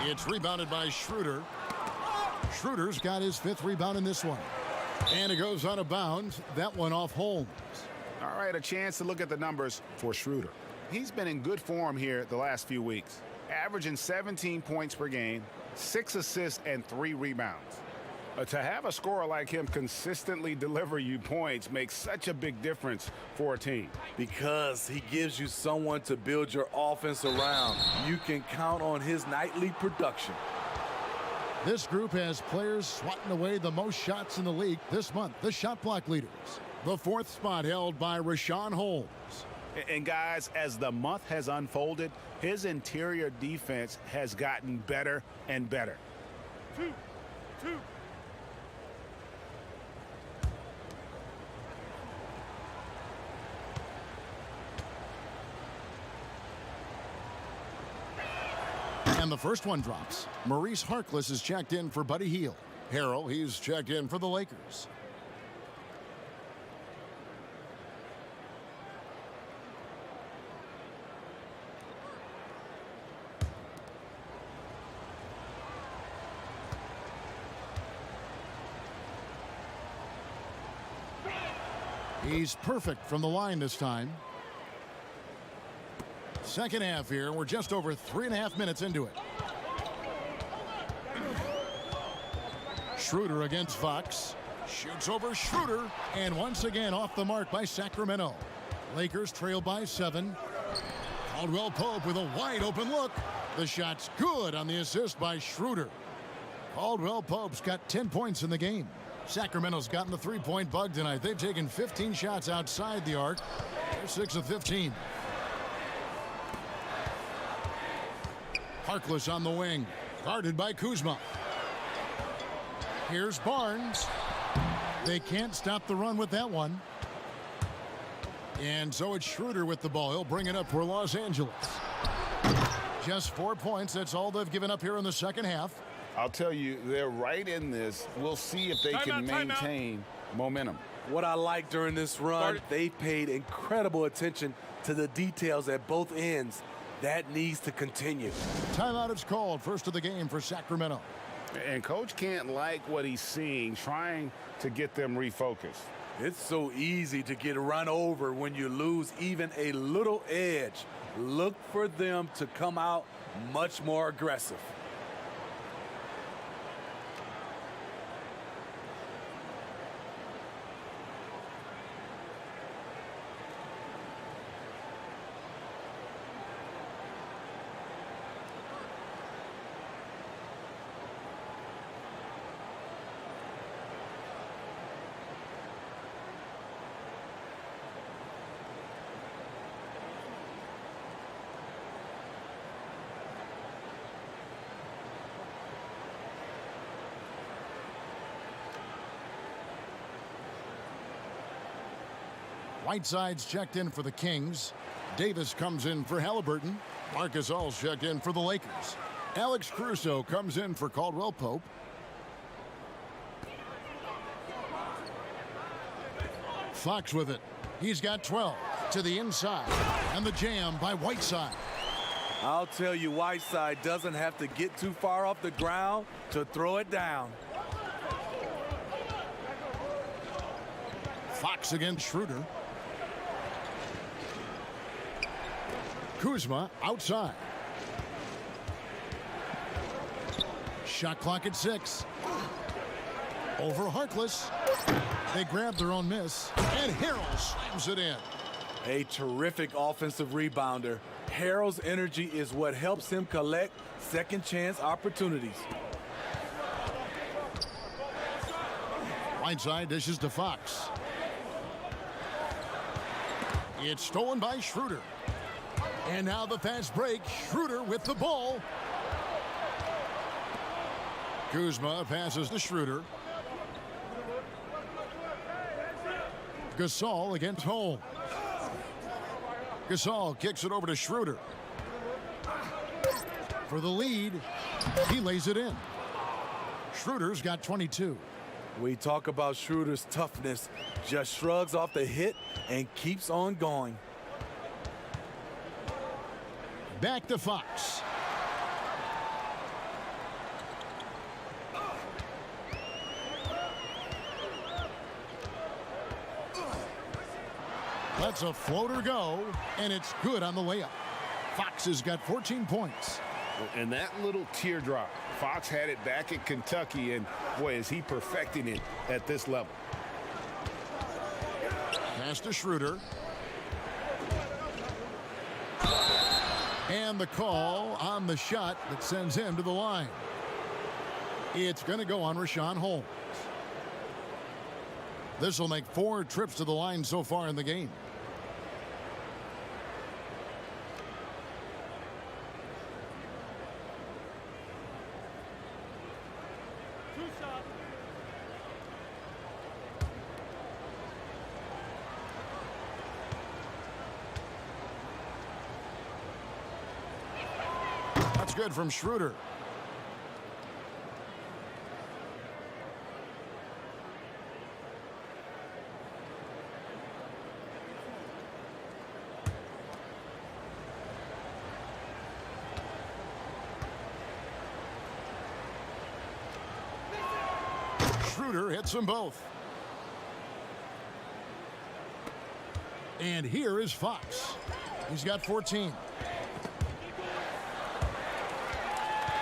Speaker 2: It's rebounded by Schroeder. Schroeder's got his 5th rebound in this one. And it goes out of bounds. That one off Holmes.
Speaker 1: All right, a chance to look at the numbers for Schroeder. He's been in good form here the last few weeks, averaging 17 points per game, 6 assists, and 3 rebounds. To have a scorer like him consistently deliver you points makes such a big difference for a team.
Speaker 4: Because he gives you someone to build your offense around. You can count on his nightly production.
Speaker 2: This group has players swatting away the most shots in the league this month, the shot block leaders. The 4th spot held by Rashawn Holmes.
Speaker 1: And guys, as the month has unfolded, his interior defense has gotten better and better.
Speaker 6: 2.
Speaker 2: And the first one drops. Maurice Harkless is checked in for Buddy Hield. Harrell, he's checked in for the Lakers. He's perfect from the line this time. Second half here. We're just over 3.5 minutes into it. Schroeder against Fox. Shoots over Schroeder. And once again off the mark by Sacramento. Lakers trail by 7. Caldwell Pope with a wide open look. The shot's good on the assist by Schroeder. Caldwell Pope's got 10 points in the game. Sacramento's gotten the three-point bug tonight. They've taken 15 shots outside the arc. They're 6 of 15. Harkless on the wing. Guarded by Kuzma. Here's Barnes. They can't stop the run with that one. And so it's Schroeder with the ball. He'll bring it up for Los Angeles. Just 4 points. That's all they've given up here in the second half.
Speaker 1: I'll tell you, they're right in this. We'll see if they can maintain momentum.
Speaker 4: What I like during this run, they paid incredible attention to the details at both ends. That needs to continue.
Speaker 2: Timeout is called. First of the game for Sacramento.
Speaker 1: And Coach can't like what he's seeing, trying to get them refocused.
Speaker 4: It's so easy to get run over when you lose even a little edge. Look for them to come out much more aggressive.
Speaker 2: Whiteside's checked in for the Kings. Davis comes in for Halliburton. Marcus All's checked in for the Lakers. Alex Caruso comes in for Caldwell Pope. Fox with it. He's got 12 to the inside. And the jam by Whiteside.
Speaker 4: I'll tell you, Whiteside doesn't have to get too far off the ground to throw it down.
Speaker 2: Fox against Schroeder. Kuzma outside. Shot clock at 6. Over Harkless. They grab their own miss. And Harrell slams it in.
Speaker 4: A terrific offensive rebounder. Harrell's energy is what helps him collect second chance opportunities.
Speaker 2: Whiteside dishes to Fox. It's stolen by Schroeder. And now the fast break. Schroeder with the ball. Kuzma passes to Schroeder. Gasol against Holmes. Gasol kicks it over to Schroeder. For the lead, he lays it in. Schroeder's got 22.
Speaker 4: We talk about Schroeder's toughness. Just shrugs off the hit and keeps on going.
Speaker 2: Back to Fox. Lets a floater go, and it's good on the layup. Fox has got 14 points.
Speaker 1: And that little teardrop, Fox had it back at Kentucky, and boy, is he perfecting it at this level.
Speaker 2: Pass to Schroeder. And the call on the shot that sends him to the line. It's going to go on Rashawn Holmes. This will make 4 trips to the line so far in the game. That's good from Schroeder. Schroeder hits them both. And here is Fox. He's got 14.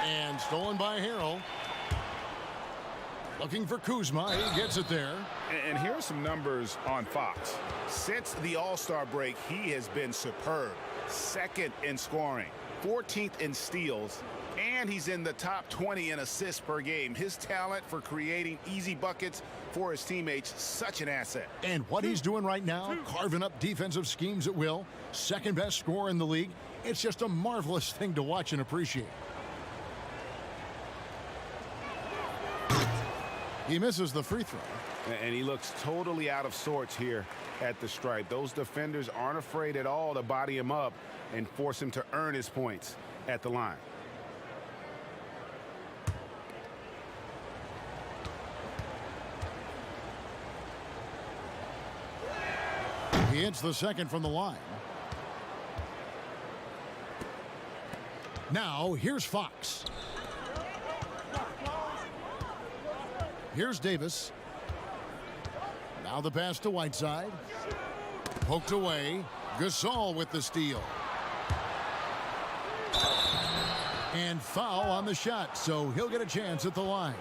Speaker 2: And stolen by Harrell. Looking for Kuzma. He gets it there.
Speaker 1: And here are some numbers on Fox. Since the All-Star break, he has been superb. Second in scoring, 14th in steals, and he's in the top 20 in assists per game. His talent for creating easy buckets for his teammates, such an asset.
Speaker 2: And what he's doing right now, carving up defensive schemes at will, second best scorer in the league. It's just a marvelous thing to watch and appreciate. He misses the free throw.
Speaker 1: And he looks totally out of sorts here at the stripe. Those defenders aren't afraid at all to body him up and force him to earn his points at the line.
Speaker 2: He hits the second from the line. Now, here's Fox. Here's Davis. Now the pass to Whiteside. Poked away. Gasol with the steal. And foul on the shot, so he'll get a chance at the line.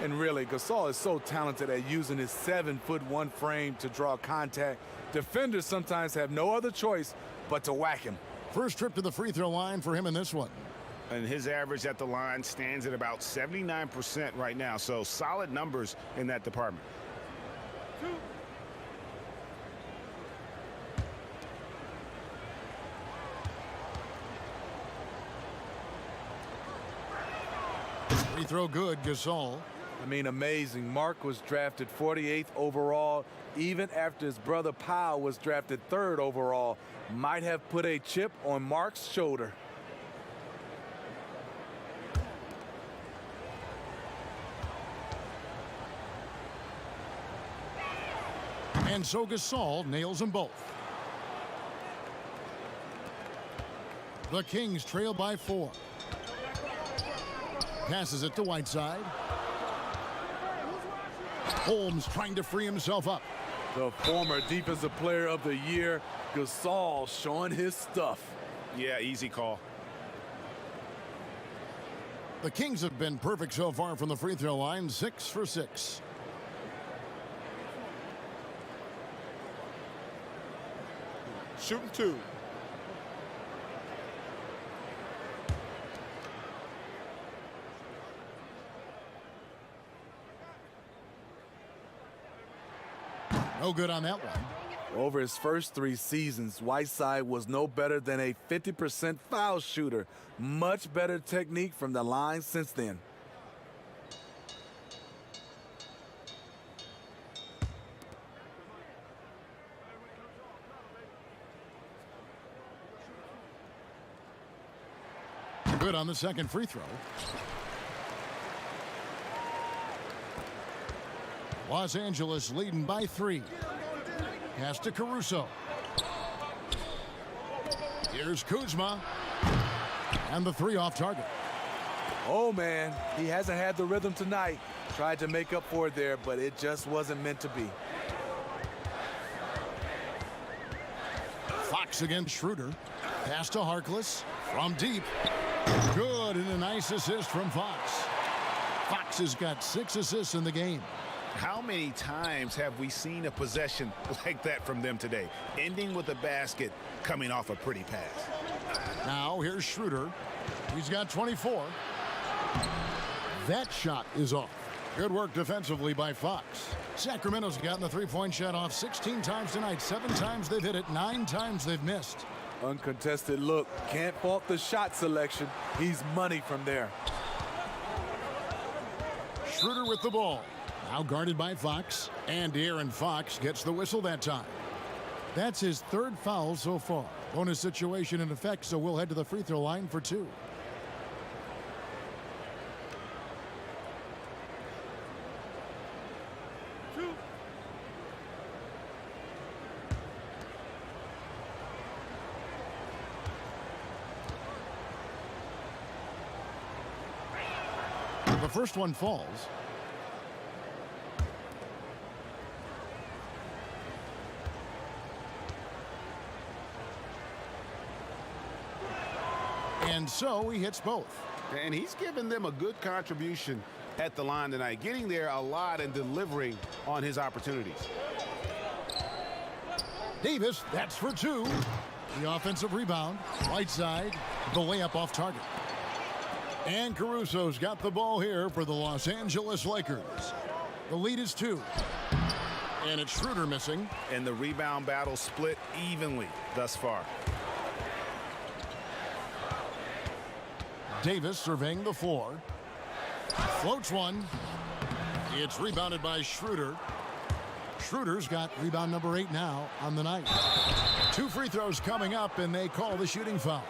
Speaker 4: And really, Gasol is so talented at using his 7'1" frame to draw contact. Defenders sometimes have no other choice but to whack him.
Speaker 2: First trip to the free throw line for him in this one.
Speaker 1: And his average at the line stands at about 79% right now, so solid numbers in that department.
Speaker 2: Free throw good, Gasol.
Speaker 4: I mean, amazing. Mark was drafted 48th overall, even after his brother Powell was drafted 3rd overall. Might have put a chip on Mark's shoulder.
Speaker 2: And so Gasol nails them both. The Kings trail by 4. Passes it to Whiteside. Holmes trying to free himself up.
Speaker 4: The former Defensive Player of the Year, Gasol, showing his stuff.
Speaker 1: Yeah, easy call.
Speaker 2: The Kings have been perfect so far from the free throw line, 6 for 6.
Speaker 6: Shooting 2.
Speaker 2: No good on that one.
Speaker 4: Over his first 3 seasons, Whiteside was no better than a 50% foul shooter. Much better technique from the line since then.
Speaker 2: Good on the second free throw. Los Angeles leading by 3. Pass to Caruso. Here's Kuzma. And the 3 off target.
Speaker 4: Oh, man, he hasn't had the rhythm tonight. Tried to make up for it there, but it just wasn't meant to be.
Speaker 2: Fox against Schroeder. Pass to Harkless. From deep. Good, and a nice assist from Fox. Fox has got 6 assists in the game.
Speaker 1: How many times have we seen a possession like that from them today? Ending with a basket, coming off a pretty pass.
Speaker 2: Now here's Schroeder. He's got 24. That shot is off. Good work defensively by Fox. Sacramento's gotten the three-point shot off 16 times tonight. 7 times they've hit it, 9 times they've missed.
Speaker 4: Uncontested look. Can't fault the shot selection. He's money from there.
Speaker 2: Schroeder with the ball. Now guarded by Fox. And Aaron Fox gets the whistle that time. That's his 3rd foul so far. Bonus situation in effect, so we'll head to the free throw line for 2. The first one falls. And so he hits both.
Speaker 1: And he's given them a good contribution at the line tonight, getting there a lot and delivering on his opportunities.
Speaker 2: Davis, that's for two. The offensive rebound. Right side, the layup off target. And Caruso's got the ball here for the Los Angeles Lakers. The lead is 2. And it's Schroeder missing.
Speaker 1: And the rebound battle split evenly thus far.
Speaker 2: Davis surveying the floor. Floats one. It's rebounded by Schroeder. Schroeder's got rebound number 8 now on the night. 2 free throws coming up, and they call the shooting foul.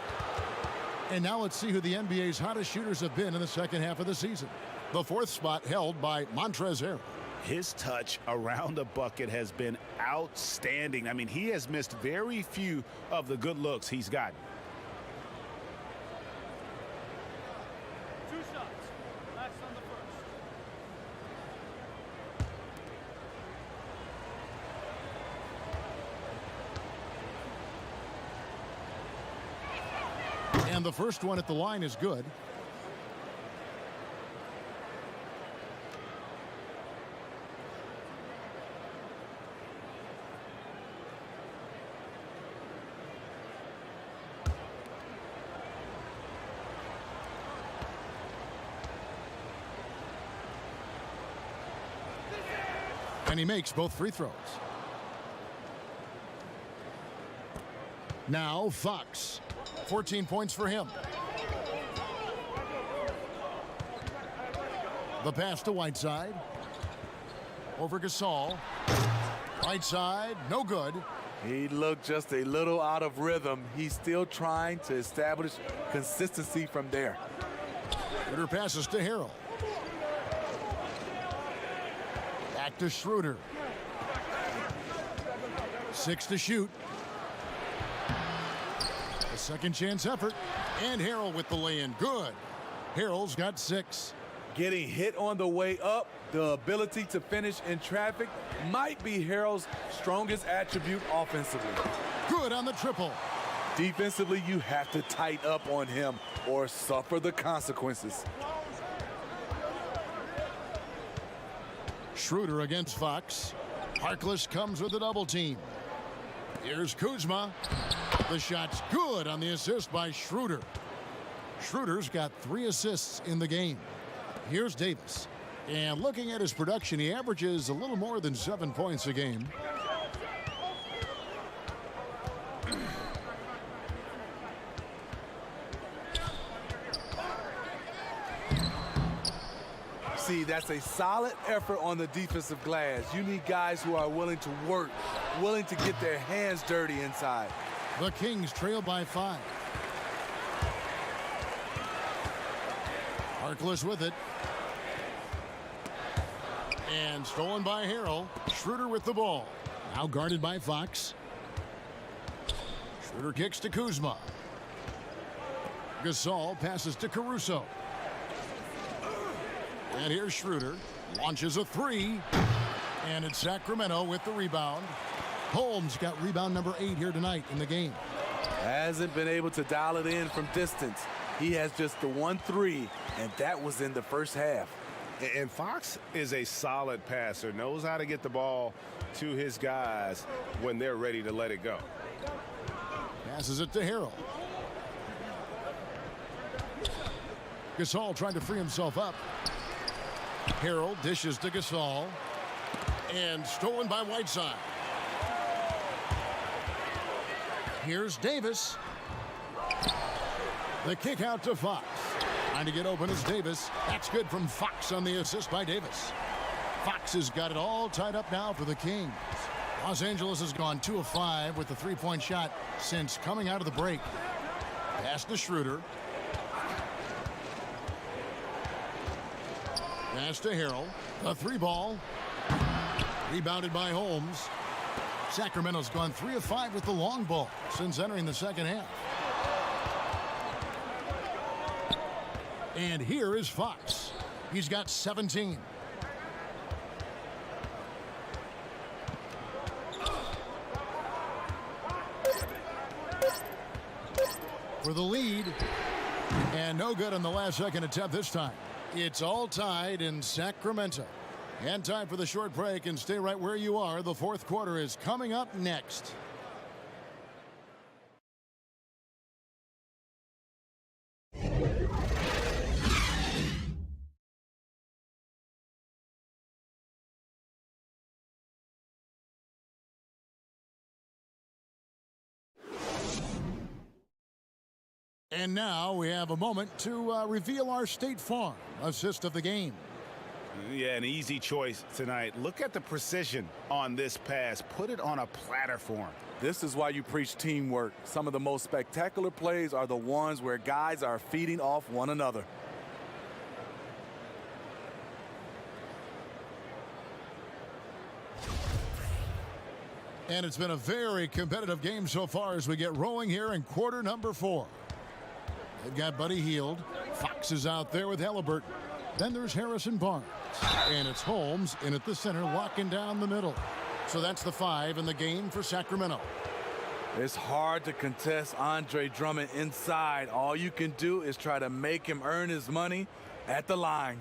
Speaker 2: And now let's see who the NBA's hottest shooters have been in the second half of the season. The 4th spot held by Montrezl Harrell.
Speaker 1: His touch around the bucket has been outstanding. I mean, he has missed very few of the good looks he's gotten.
Speaker 6: 2 shots. Last on the first.
Speaker 2: And the first one at the line is good. And he makes both free throws. Now Fox. 14 points for him. The pass to Whiteside. Over Gasol. Whiteside, no good.
Speaker 4: He looked just a little out of rhythm. He's still trying to establish consistency from there.
Speaker 2: Schroeder passes to Harrell. Back to Schroeder. 6 to shoot. A second chance effort. And Harrell with the lay-in. Good. Harrell's got 6.
Speaker 4: Getting hit on the way up, the ability to finish in traffic might be Harrell's strongest attribute offensively.
Speaker 2: Good on the triple.
Speaker 4: Defensively, you have to tighten up on him or suffer the consequences.
Speaker 2: Schroeder against Fox. Harkless comes with a double team. Here's Kuzma. The shot's good on the assist by Schroeder. Schroeder's got 3 assists in the game. Here's Davis. And looking at his production, he averages a little more than 7 points a game.
Speaker 4: See, that's a solid effort on the defensive glass. You need guys who are willing to work, willing to get their hands dirty inside.
Speaker 2: The Kings trail by 5. Harkless with it. And stolen by Harrell. Schroeder with the ball. Now guarded by Fox. Schroeder kicks to Kuzma. Gasol passes to Caruso. And here's Schroeder. Launches a 3. And it's Sacramento with the rebound. Holmes got rebound number 8 here tonight in the game.
Speaker 4: Hasn't been able to dial it in from distance. He has just the 1-3, and that was in the first half.
Speaker 7: And Fox is a solid passer, knows how to get the ball to his guys when they're ready to let it go.
Speaker 2: Passes it to Harrell. Gasol trying to free himself up. Harrell dishes to Gasol. And stolen by Whiteside. Here's Davis. The kick out to Fox. Trying to get open is Davis. That's good from Fox on the assist by Davis. Fox has got it all tied up now for the Kings. Los Angeles has gone 2 of 5 with the 3-point shot since coming out of the break. Pass to Schroeder. Pass to Harrell. The 3-ball. Rebounded by Holmes. Sacramento's gone 3 of 5 with the long ball since entering the second half. And here is Fox. He's got 17. For the lead, And no good on the last second attempt this time. It's all tied in Sacramento. And time for the short break, and stay right where you are. The fourth quarter is coming up next. And now we have a moment to reveal our State Farm assist of the game.
Speaker 1: Yeah, an easy choice tonight. Look at the precision on this pass. Put it on a platter for him.
Speaker 4: This is why you preach teamwork. Some of the most spectacular plays are the ones where guys are feeding off one another.
Speaker 2: And it's been a very competitive game so far as we get rolling here in quarter number 4. They've got Buddy Hield. Fox is out there with Halliburton. Then there's Harrison Barnes. And it's Holmes in at the center, locking down the middle. So that's the 5 in the game for Sacramento.
Speaker 4: It's hard to contest Andre Drummond inside. All you can do is try to make him earn his money at the line.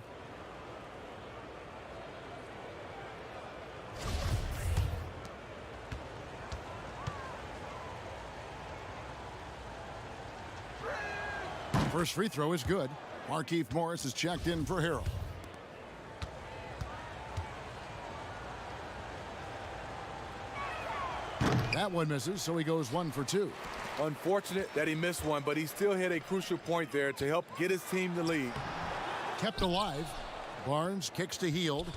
Speaker 2: First free throw is good. Markieff Morris is checked in for Harrell. That one misses, so he goes 1 for 2.
Speaker 4: Unfortunate that he missed one, but he still hit a crucial point there to help get his team the lead.
Speaker 2: Kept alive. Barnes kicks to Hield.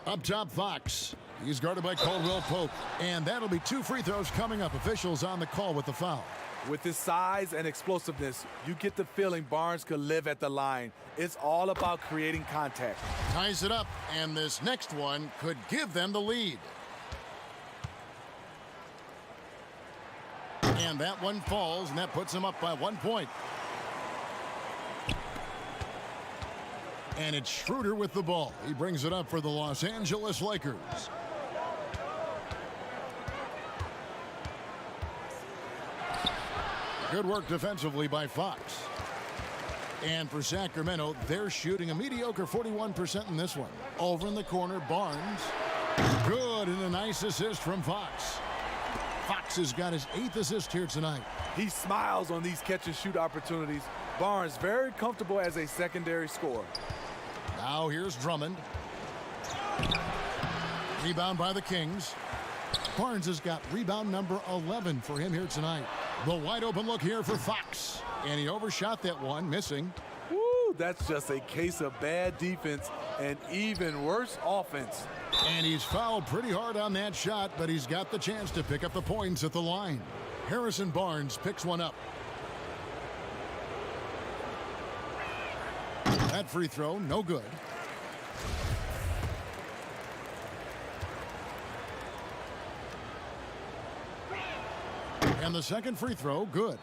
Speaker 2: Up top, Fox. He's guarded by Caldwell Pope. And that'll be 2 free throws coming up. Officials on the call with the foul.
Speaker 4: With his size and explosiveness, you get the feeling Barnes could live at the line. It's all about creating contact.
Speaker 2: Ties it up, and this next one could give them the lead. And that one falls, and that puts them up by 1 point. And it's Schroeder with the ball. He brings it up for the Los Angeles Lakers. Good work defensively by Fox. And for Sacramento, they're shooting a mediocre 41% in this one. Over in the corner, Barnes. Good, and a nice assist from Fox. Fox has got his 8th assist here tonight.
Speaker 4: He smiles on these catch-and-shoot opportunities. Barnes very comfortable as a secondary scorer.
Speaker 2: Now here's Drummond. Rebound by the Kings. Barnes has got rebound number 11 for him here tonight. The wide open look here for Fox. And he overshot that one, missing.
Speaker 4: Woo, that's just a case of bad defense and even worse offense.
Speaker 2: And he's fouled pretty hard on that shot, but he's got the chance to pick up the points at the line. Harrison Barnes picks one up. That free throw, no good. And the second free throw, good.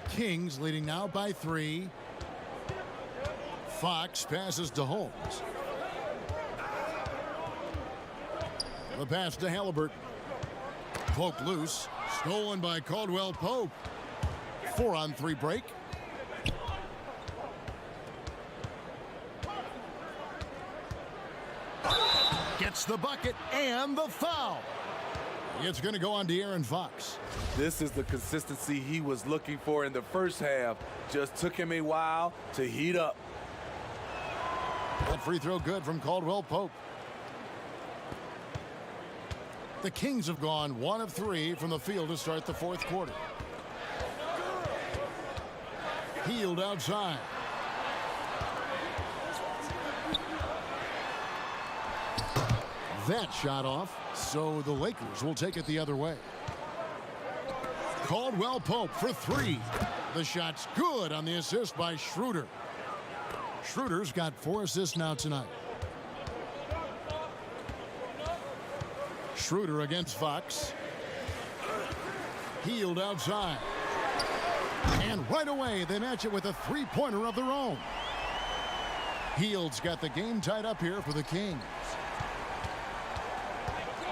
Speaker 2: Kings leading now by 3. Fox passes to Holmes. The pass to Halliburton. Pope loose. Stolen by Caldwell Pope. 4-on-3 break. Gets the bucket and the foul. It's going to go on De'Aaron Fox.
Speaker 4: This is the consistency he was looking for in the first half. Just took him a while to heat up.
Speaker 2: That free throw good from Caldwell Pope. The Kings have gone 1 of 3 from the field to start the fourth quarter. Hield outside. That shot off, so the Lakers will take it the other way. Caldwell Pope for 3. The shot's good on the assist by Schroeder. Schroeder's got 4 assists now tonight. Schroeder against Fox. Hield outside. And right away, they match it with a 3-pointer of their own. Hield's got the game tied up here for the Kings.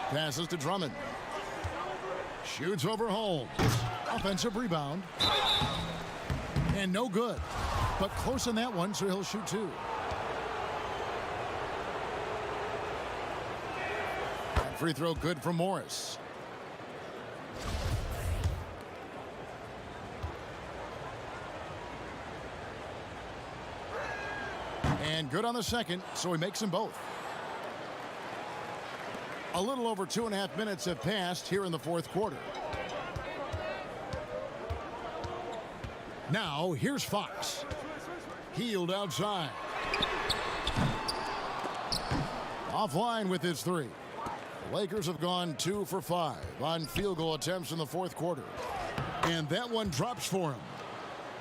Speaker 2: Passes to Drummond. Shoots over Holmes. Offensive rebound. And no good. But close on that one, so he'll shoot 2. And free throw good from Morris. And good on the second, so he makes them both. A little over 2.5 minutes have passed here in the fourth quarter. Now, here's Fox. Healed outside. Offline with his 3. The Lakers have gone 2 for 5 on field goal attempts in the fourth quarter. And that one drops for him.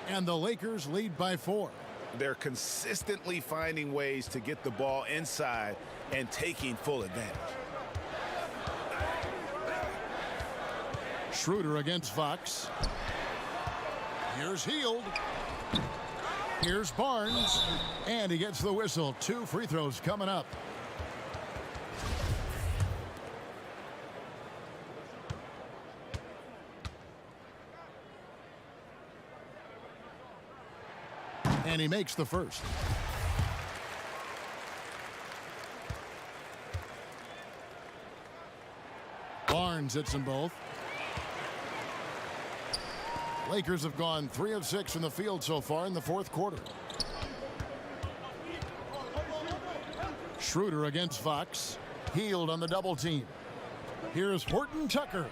Speaker 2: And the Lakers lead by 4.
Speaker 1: They're consistently finding ways to get the ball inside and taking full advantage.
Speaker 2: Schroeder against Fox. Here's Hield. Here's Barnes. And he gets the whistle. 2 free throws coming up. And he makes the first. Barnes hits them both. Lakers have gone 3 of 6 from the field so far in the fourth quarter. Schroeder against Fox. Hield on the double team. Here's Horton Tucker.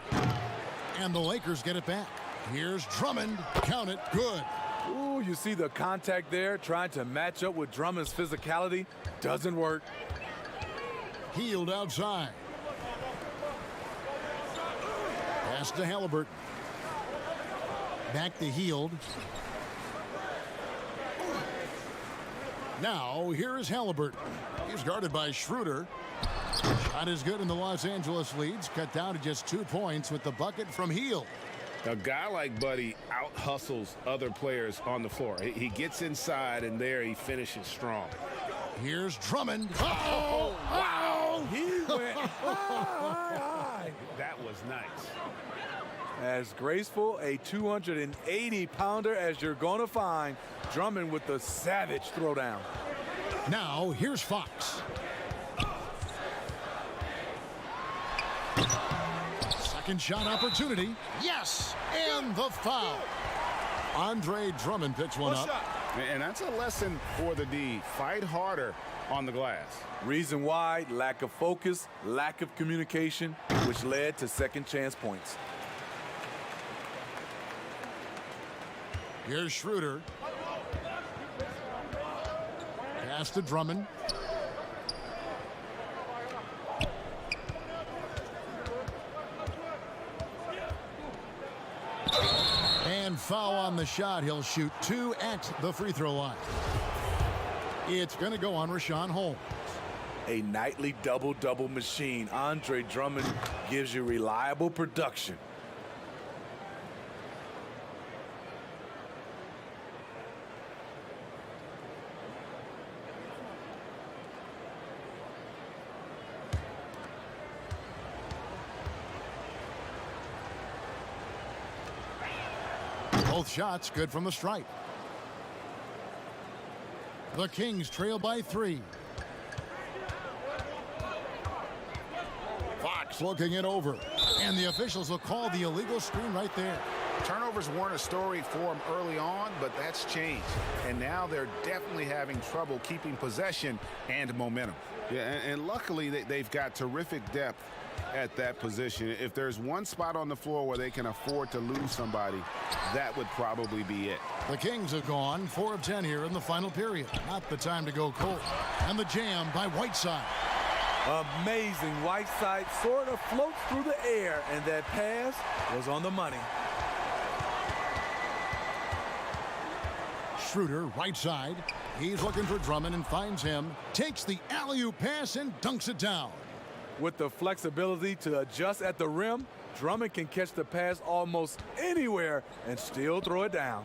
Speaker 2: And the Lakers get it back. Here's Drummond. Count it. Good.
Speaker 4: Ooh, you see the contact there, trying to match up with Drummond's physicality. Doesn't work.
Speaker 2: Hield outside. Pass to Halliburton. Back to Hield. Now, here is Halliburton. He's guarded by Schroeder. Shot is good, and the Los Angeles leads cut down to just 2 points with the bucket from Hield.
Speaker 1: A guy like Buddy out-hustles other players on the floor. He gets inside, and there he finishes strong.
Speaker 2: Here's Drummond.
Speaker 4: Oh, wow! He went high.
Speaker 1: That was nice.
Speaker 4: As graceful a 280-pounder as you're going to find. Drummond with the savage throwdown.
Speaker 2: Now, here's Fox. Second shot opportunity. Yes! And the foul. Andre Drummond picks one up.
Speaker 1: And that's a lesson for the D. Fight harder on the glass.
Speaker 4: Reason why, lack of focus, lack of communication, which led to second chance points.
Speaker 2: Here's Schroeder. Pass to Drummond. And foul on the shot. He'll shoot 2 at the free throw line. It's going to go on Rashawn Holmes.
Speaker 4: A nightly double-double machine. Andre Drummond gives you reliable production.
Speaker 2: Both shots good from the stripe. The Kings trail by 3. Fox looking it over. And the officials will call the illegal screen right there.
Speaker 1: Turnovers weren't a story for them early on, but that's changed. And now they're definitely having trouble keeping possession and momentum. Yeah, and luckily they've got terrific depth at that position. If there's one spot on the floor where they can afford to lose somebody, that would probably be it.
Speaker 2: The Kings have gone 4 of 10 here in the final period. Not the time to go cold. And the jam by Whiteside.
Speaker 4: Amazing. Whiteside sort of floats through the air, and that pass was on the money.
Speaker 2: Schroeder, right side. He's looking for Drummond and finds him. Takes the alley-oop pass and dunks it down.
Speaker 4: With the flexibility to adjust at the rim, Drummond can catch the pass almost anywhere and still throw it down.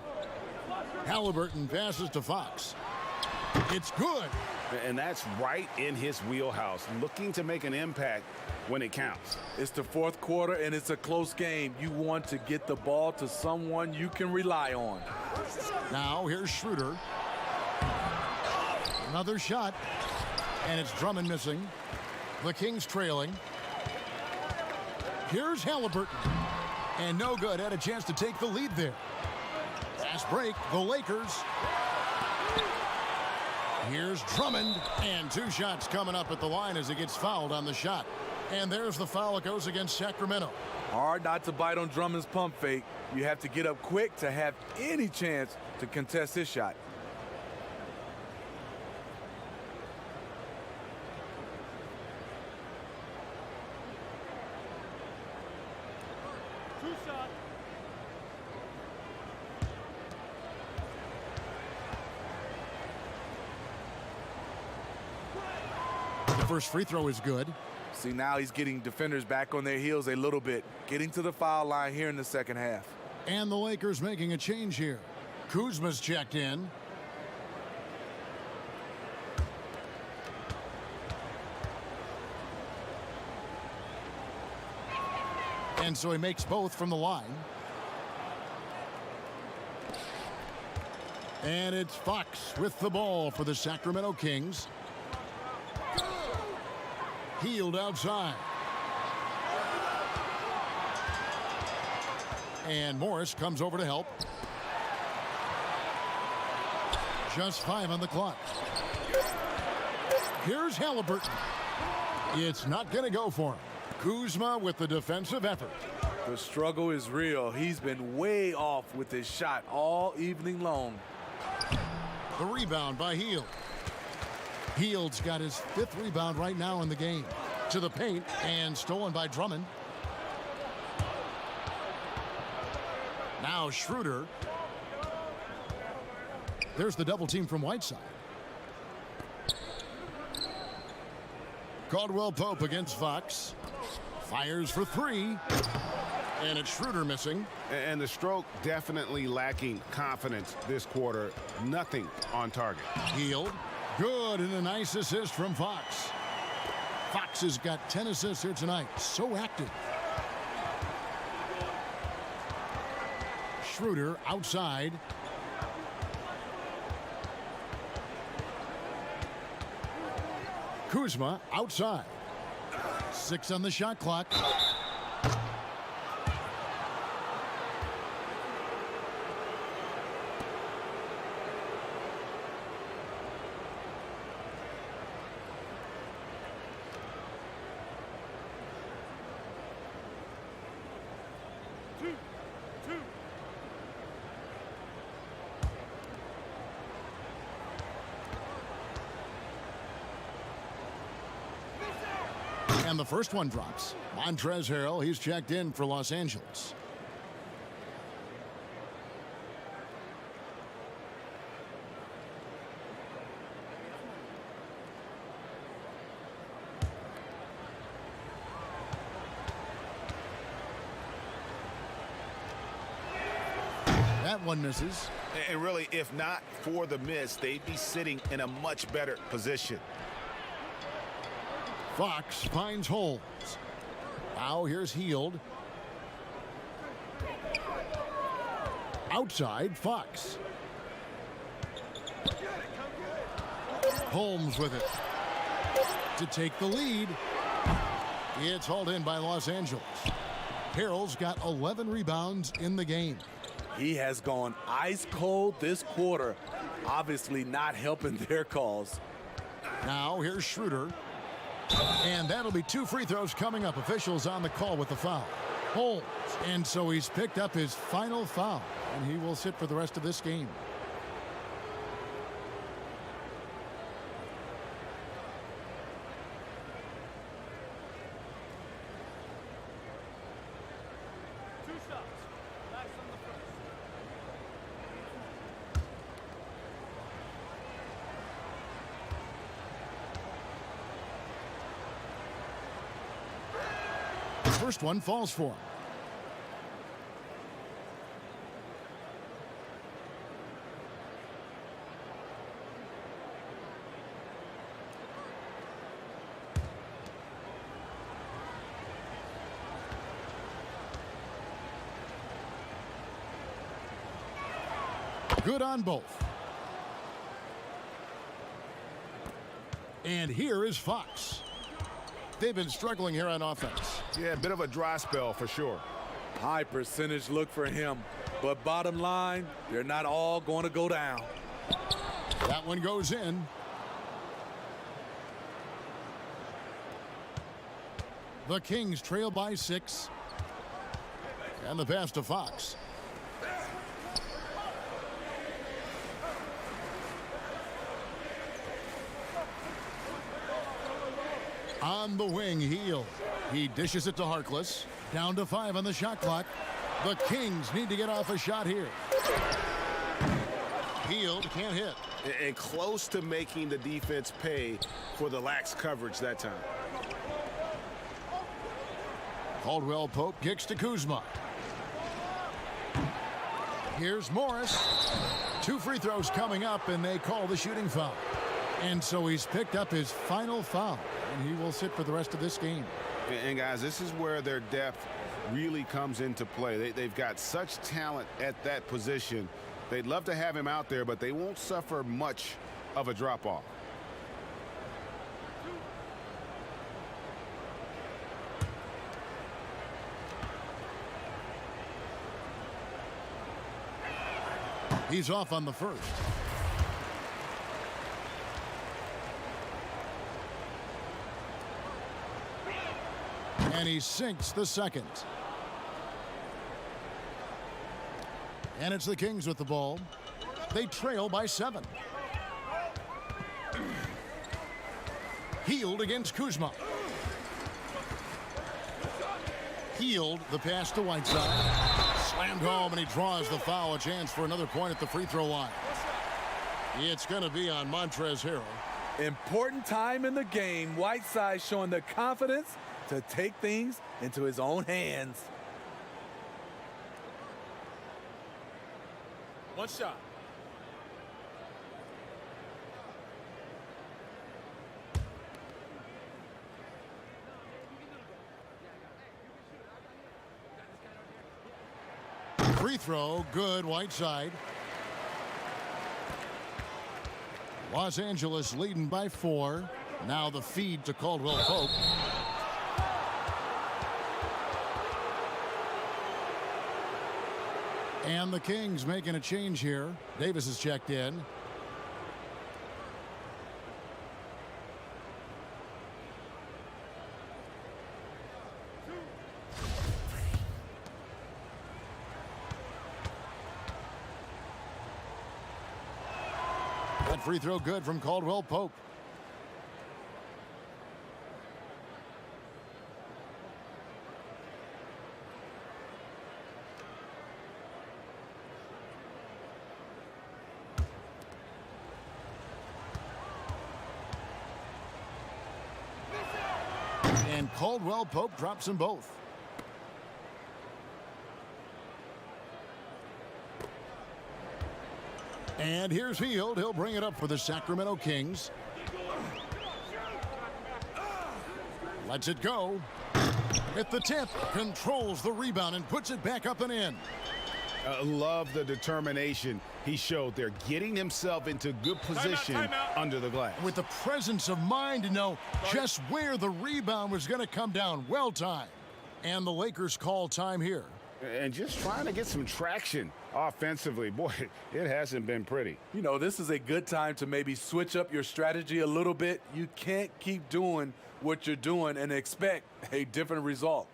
Speaker 2: Halliburton passes to Fox. It's good.
Speaker 1: And that's right in his wheelhouse, looking to make an impact when it counts.
Speaker 4: It's the fourth quarter, and it's a close game. You want to get the ball to someone you can rely on.
Speaker 2: Now here's Schroeder. Another shot, and it's Drummond missing. The Kings trailing. Here's Halliburton, and no good. Had a chance to take the lead there. Fast break, the Lakers. Here's Drummond, and 2 shots coming up at the line as he gets fouled on the shot. And there's the foul. It goes against Sacramento.
Speaker 4: Hard not to bite on Drummond's pump fake. You have to get up quick to have any chance to contest his shot.
Speaker 2: The first free throw is good.
Speaker 4: See, now he's getting defenders back on their heels a little bit, getting to the foul line here in the second half.
Speaker 2: And the Lakers making a change here. Kuzma's checked in. And so he makes both from the line. And it's Fox with the ball for the Sacramento Kings. Healed outside. And Morris comes over to help. Just 5 on the clock. Here's Halliburton. It's not going to go for him. Kuzma with the defensive effort.
Speaker 4: The struggle is real. He's been way off with his shot all evening long.
Speaker 2: The rebound by Hield. Hield's got his 5th rebound right now in the game. To the paint and stolen by Drummond. Now Schroeder. There's the double team from Whiteside. Caldwell Pope against Fox. Fires for 3. And it's Schroeder missing.
Speaker 1: And the stroke definitely lacking confidence this quarter. Nothing on target.
Speaker 2: Hield. Good, and a nice assist from Fox. Fox has got 10 assists here tonight. So active. Schroeder outside. Kuzma outside. 6 on the shot clock. And the first one drops. Montrezl Harrell, he's checked in for Los Angeles. That one misses.
Speaker 1: And really, if not for the miss, they'd be sitting in a much better position.
Speaker 2: Fox finds holes. Now here's Hield. Outside, Fox. Holmes with it. To take the lead. It's hauled in by Los Angeles. Harrell's got 11 rebounds in the game.
Speaker 4: He has gone ice cold this quarter. Obviously not helping their cause.
Speaker 2: Now here's Schroeder. And that'll be 2 free throws coming up. Officials on the call with the foul. Holmes. And so he's picked up his final foul. And he will sit for the rest of this game. First one falls for him. Good on both. And here is Fox. They've been struggling here on offense.
Speaker 7: Yeah, a bit of a dry spell for sure.
Speaker 4: High percentage look for him. But bottom line, they're not all going to go down.
Speaker 2: That one goes in. The Kings trail by 6. And the pass to Fox. On the wing, Heel. He dishes it to Harkless. Down to 5 on the shot clock. The Kings need to get off a shot here. Heel can't hit.
Speaker 7: And close to making the defense pay for the lax coverage that time.
Speaker 2: Caldwell Pope kicks to Kuzma. Here's Morris. 2 free throws coming up, and they call the shooting foul. And so he's picked up his final foul, and he will sit for the rest of this game.
Speaker 7: And guys, this is where their depth really comes into play. They've got such talent at that position. They'd love to have him out there, but they won't suffer much of a drop-off.
Speaker 2: He's off on the first. And he sinks the second. And it's the Kings with the ball. They trail by 7. Healed against Kuzma. Healed the pass to Whiteside. Slammed home, and he draws the foul. A chance for another point at the free throw line. It's going to be on Montrezl Harrell.
Speaker 4: Important time in the game. Whiteside showing the confidence to take things into his own hands.
Speaker 6: One shot.
Speaker 2: Free throw, good, Whiteside. Los Angeles leading by 4. Now the feed to Caldwell Pope. And the Kings making a change here. Davis is checked in. That free throw good from Caldwell Pope. And Caldwell Pope drops them both. And here's Hield. He'll bring it up for the Sacramento Kings. Lets it go. At the tip, controls the rebound and puts it back up and in.
Speaker 7: Love the determination he showed there, getting himself into good position under the glass.
Speaker 2: With the presence of mind to know just where the rebound was going to come down. Well timed. And the Lakers call time here.
Speaker 1: And just trying to get some traction offensively. Boy, it hasn't been pretty.
Speaker 4: You know, this is a good time to maybe switch up your strategy a little bit. You can't keep doing what you're doing and expect a different result.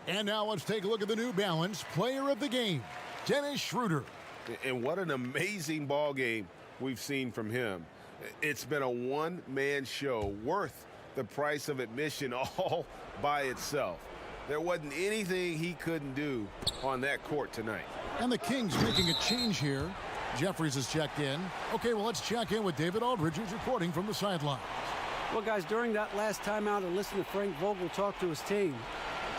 Speaker 2: And now let's take a look at the New Balance player of the game, Dennis Schroeder.
Speaker 7: And what an amazing ball game we've seen from him. It's been a one-man show worth the price of admission all by itself. There wasn't anything he couldn't do on that court tonight.
Speaker 2: And the Kings making a change here. Jeffries has checked in. Okay, well, let's check in with David Aldridge, who's reporting from the sideline.
Speaker 5: Well, guys, during that last timeout, I listened to Frank Vogel talk to his team.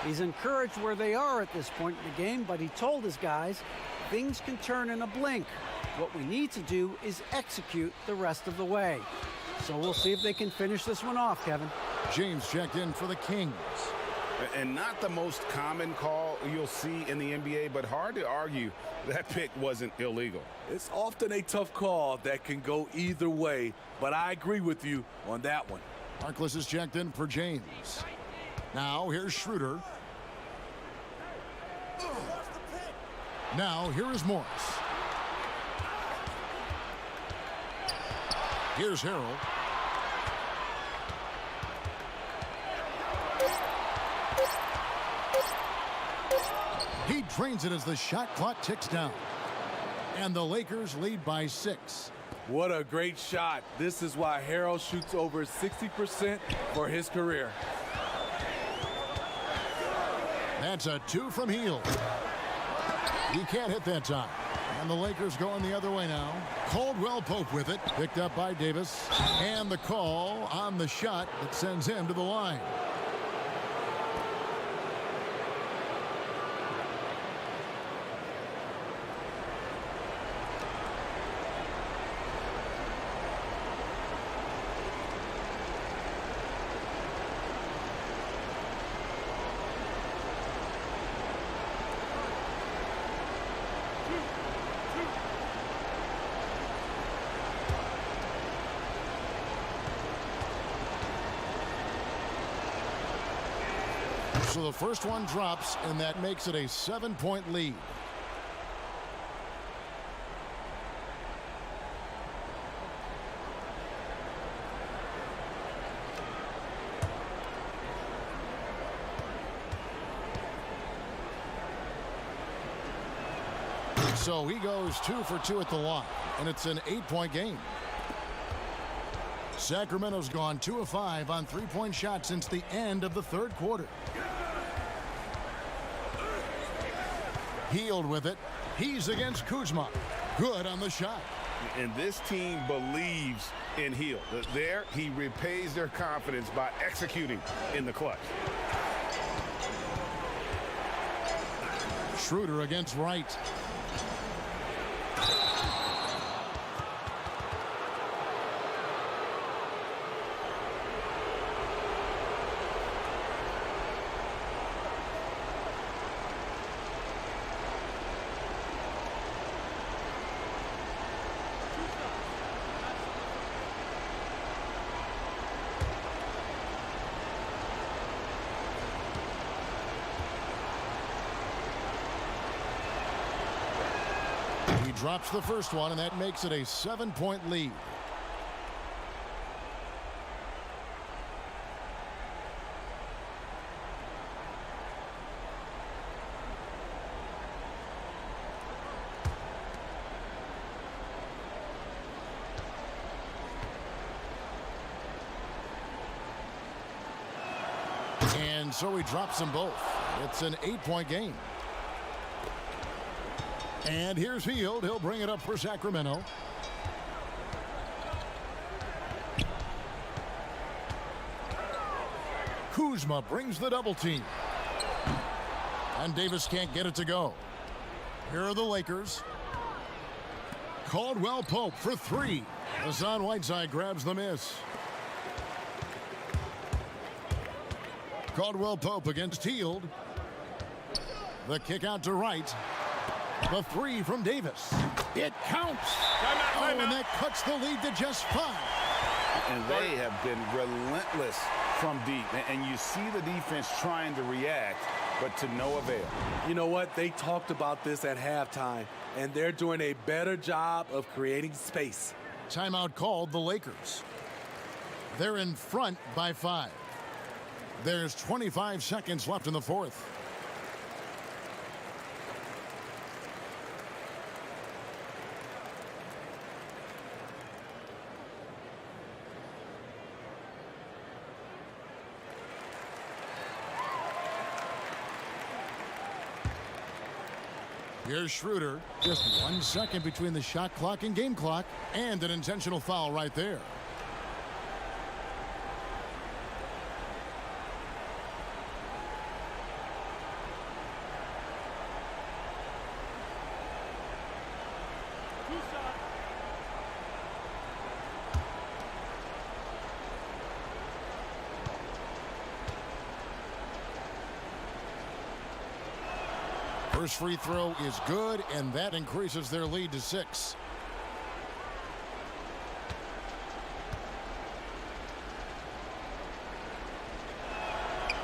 Speaker 5: He's encouraged where they are at this point in the game, but he told his guys things can turn in a blink. What we need to do is execute the rest of the way. So we'll see if they can finish this one off, Kevin.
Speaker 2: James checked in for the Kings.
Speaker 1: And not the most common call you'll see in the NBA, but hard to argue that pick wasn't illegal.
Speaker 4: It's often a tough call that can go either way, but I agree with you on that one.
Speaker 2: Harkless is checked in for James. Now here's Schroeder. Now here is Morris. Here's Harrell. He drains it as the shot clock ticks down. And the Lakers lead by 6.
Speaker 4: What a great shot. This is why Harrell shoots over 60% for his career.
Speaker 2: That's a 2 from Hield. He can't hit that time. And the Lakers going the other way now. Caldwell Pope with it. Picked up by Davis. And the call on the shot that sends him to the line. So the first one drops, and that makes it a 7-point lead. So he goes 2 for 2 at the line, and it's an 8-point game. Sacramento's gone 2 of 5 on 3-point shots since the end of the third quarter. Hield with it. He's against Kuzma. Good on the shot.
Speaker 1: And this team believes in Hield. There, he repays their confidence by executing in the clutch.
Speaker 2: Schroeder against Wright. Drops the first one, and that makes it a 7-point lead. And so he drops them both. It's an 8-point game. And here's Hield. He'll bring it up for Sacramento. Kuzma brings the double team. And Davis can't get it to go. Here are the Lakers. Caldwell Pope for 3. Hassan Whiteside grabs the miss. Caldwell Pope against Hield. The kick out to Wright. The 3 from Davis. It counts.
Speaker 1: Timeout.
Speaker 2: And that cuts the lead to just 5.
Speaker 1: And they have been relentless from deep. And you see the defense trying to react, but to no avail.
Speaker 4: You know what? They talked about this at halftime, and they're doing a better job of creating space.
Speaker 2: Timeout called the Lakers. They're in front by 5. There's 25 seconds left in the fourth. Here's Schroeder. Just 1 second between the shot clock and game clock, and an intentional foul right there. First free throw is good, and that increases their lead to 6.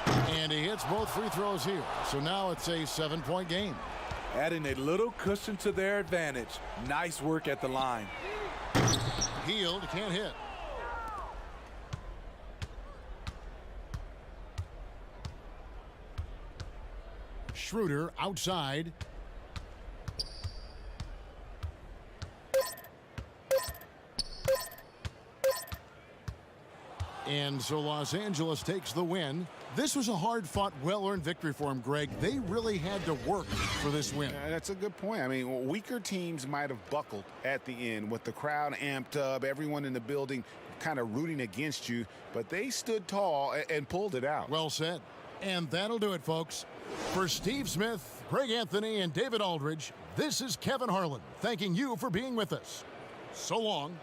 Speaker 2: And he hits both free throws here. So now it's a 7-point game.
Speaker 4: Adding a little cushion to their advantage. Nice work at the line.
Speaker 2: Healed, can't hit. Schroeder outside. And so Los Angeles takes the win. This was a hard-fought, well-earned victory for them, Greg. They really had to work for this win.
Speaker 1: That's a good point. I mean, weaker teams might have buckled at the end with the crowd amped up, everyone in the building kind of rooting against you, but they stood tall and pulled it out.
Speaker 2: Well said. And that'll do it, folks. For Steve Smith, Greg Anthony, and David Aldridge, this is Kevin Harlan thanking you for being with us. So long.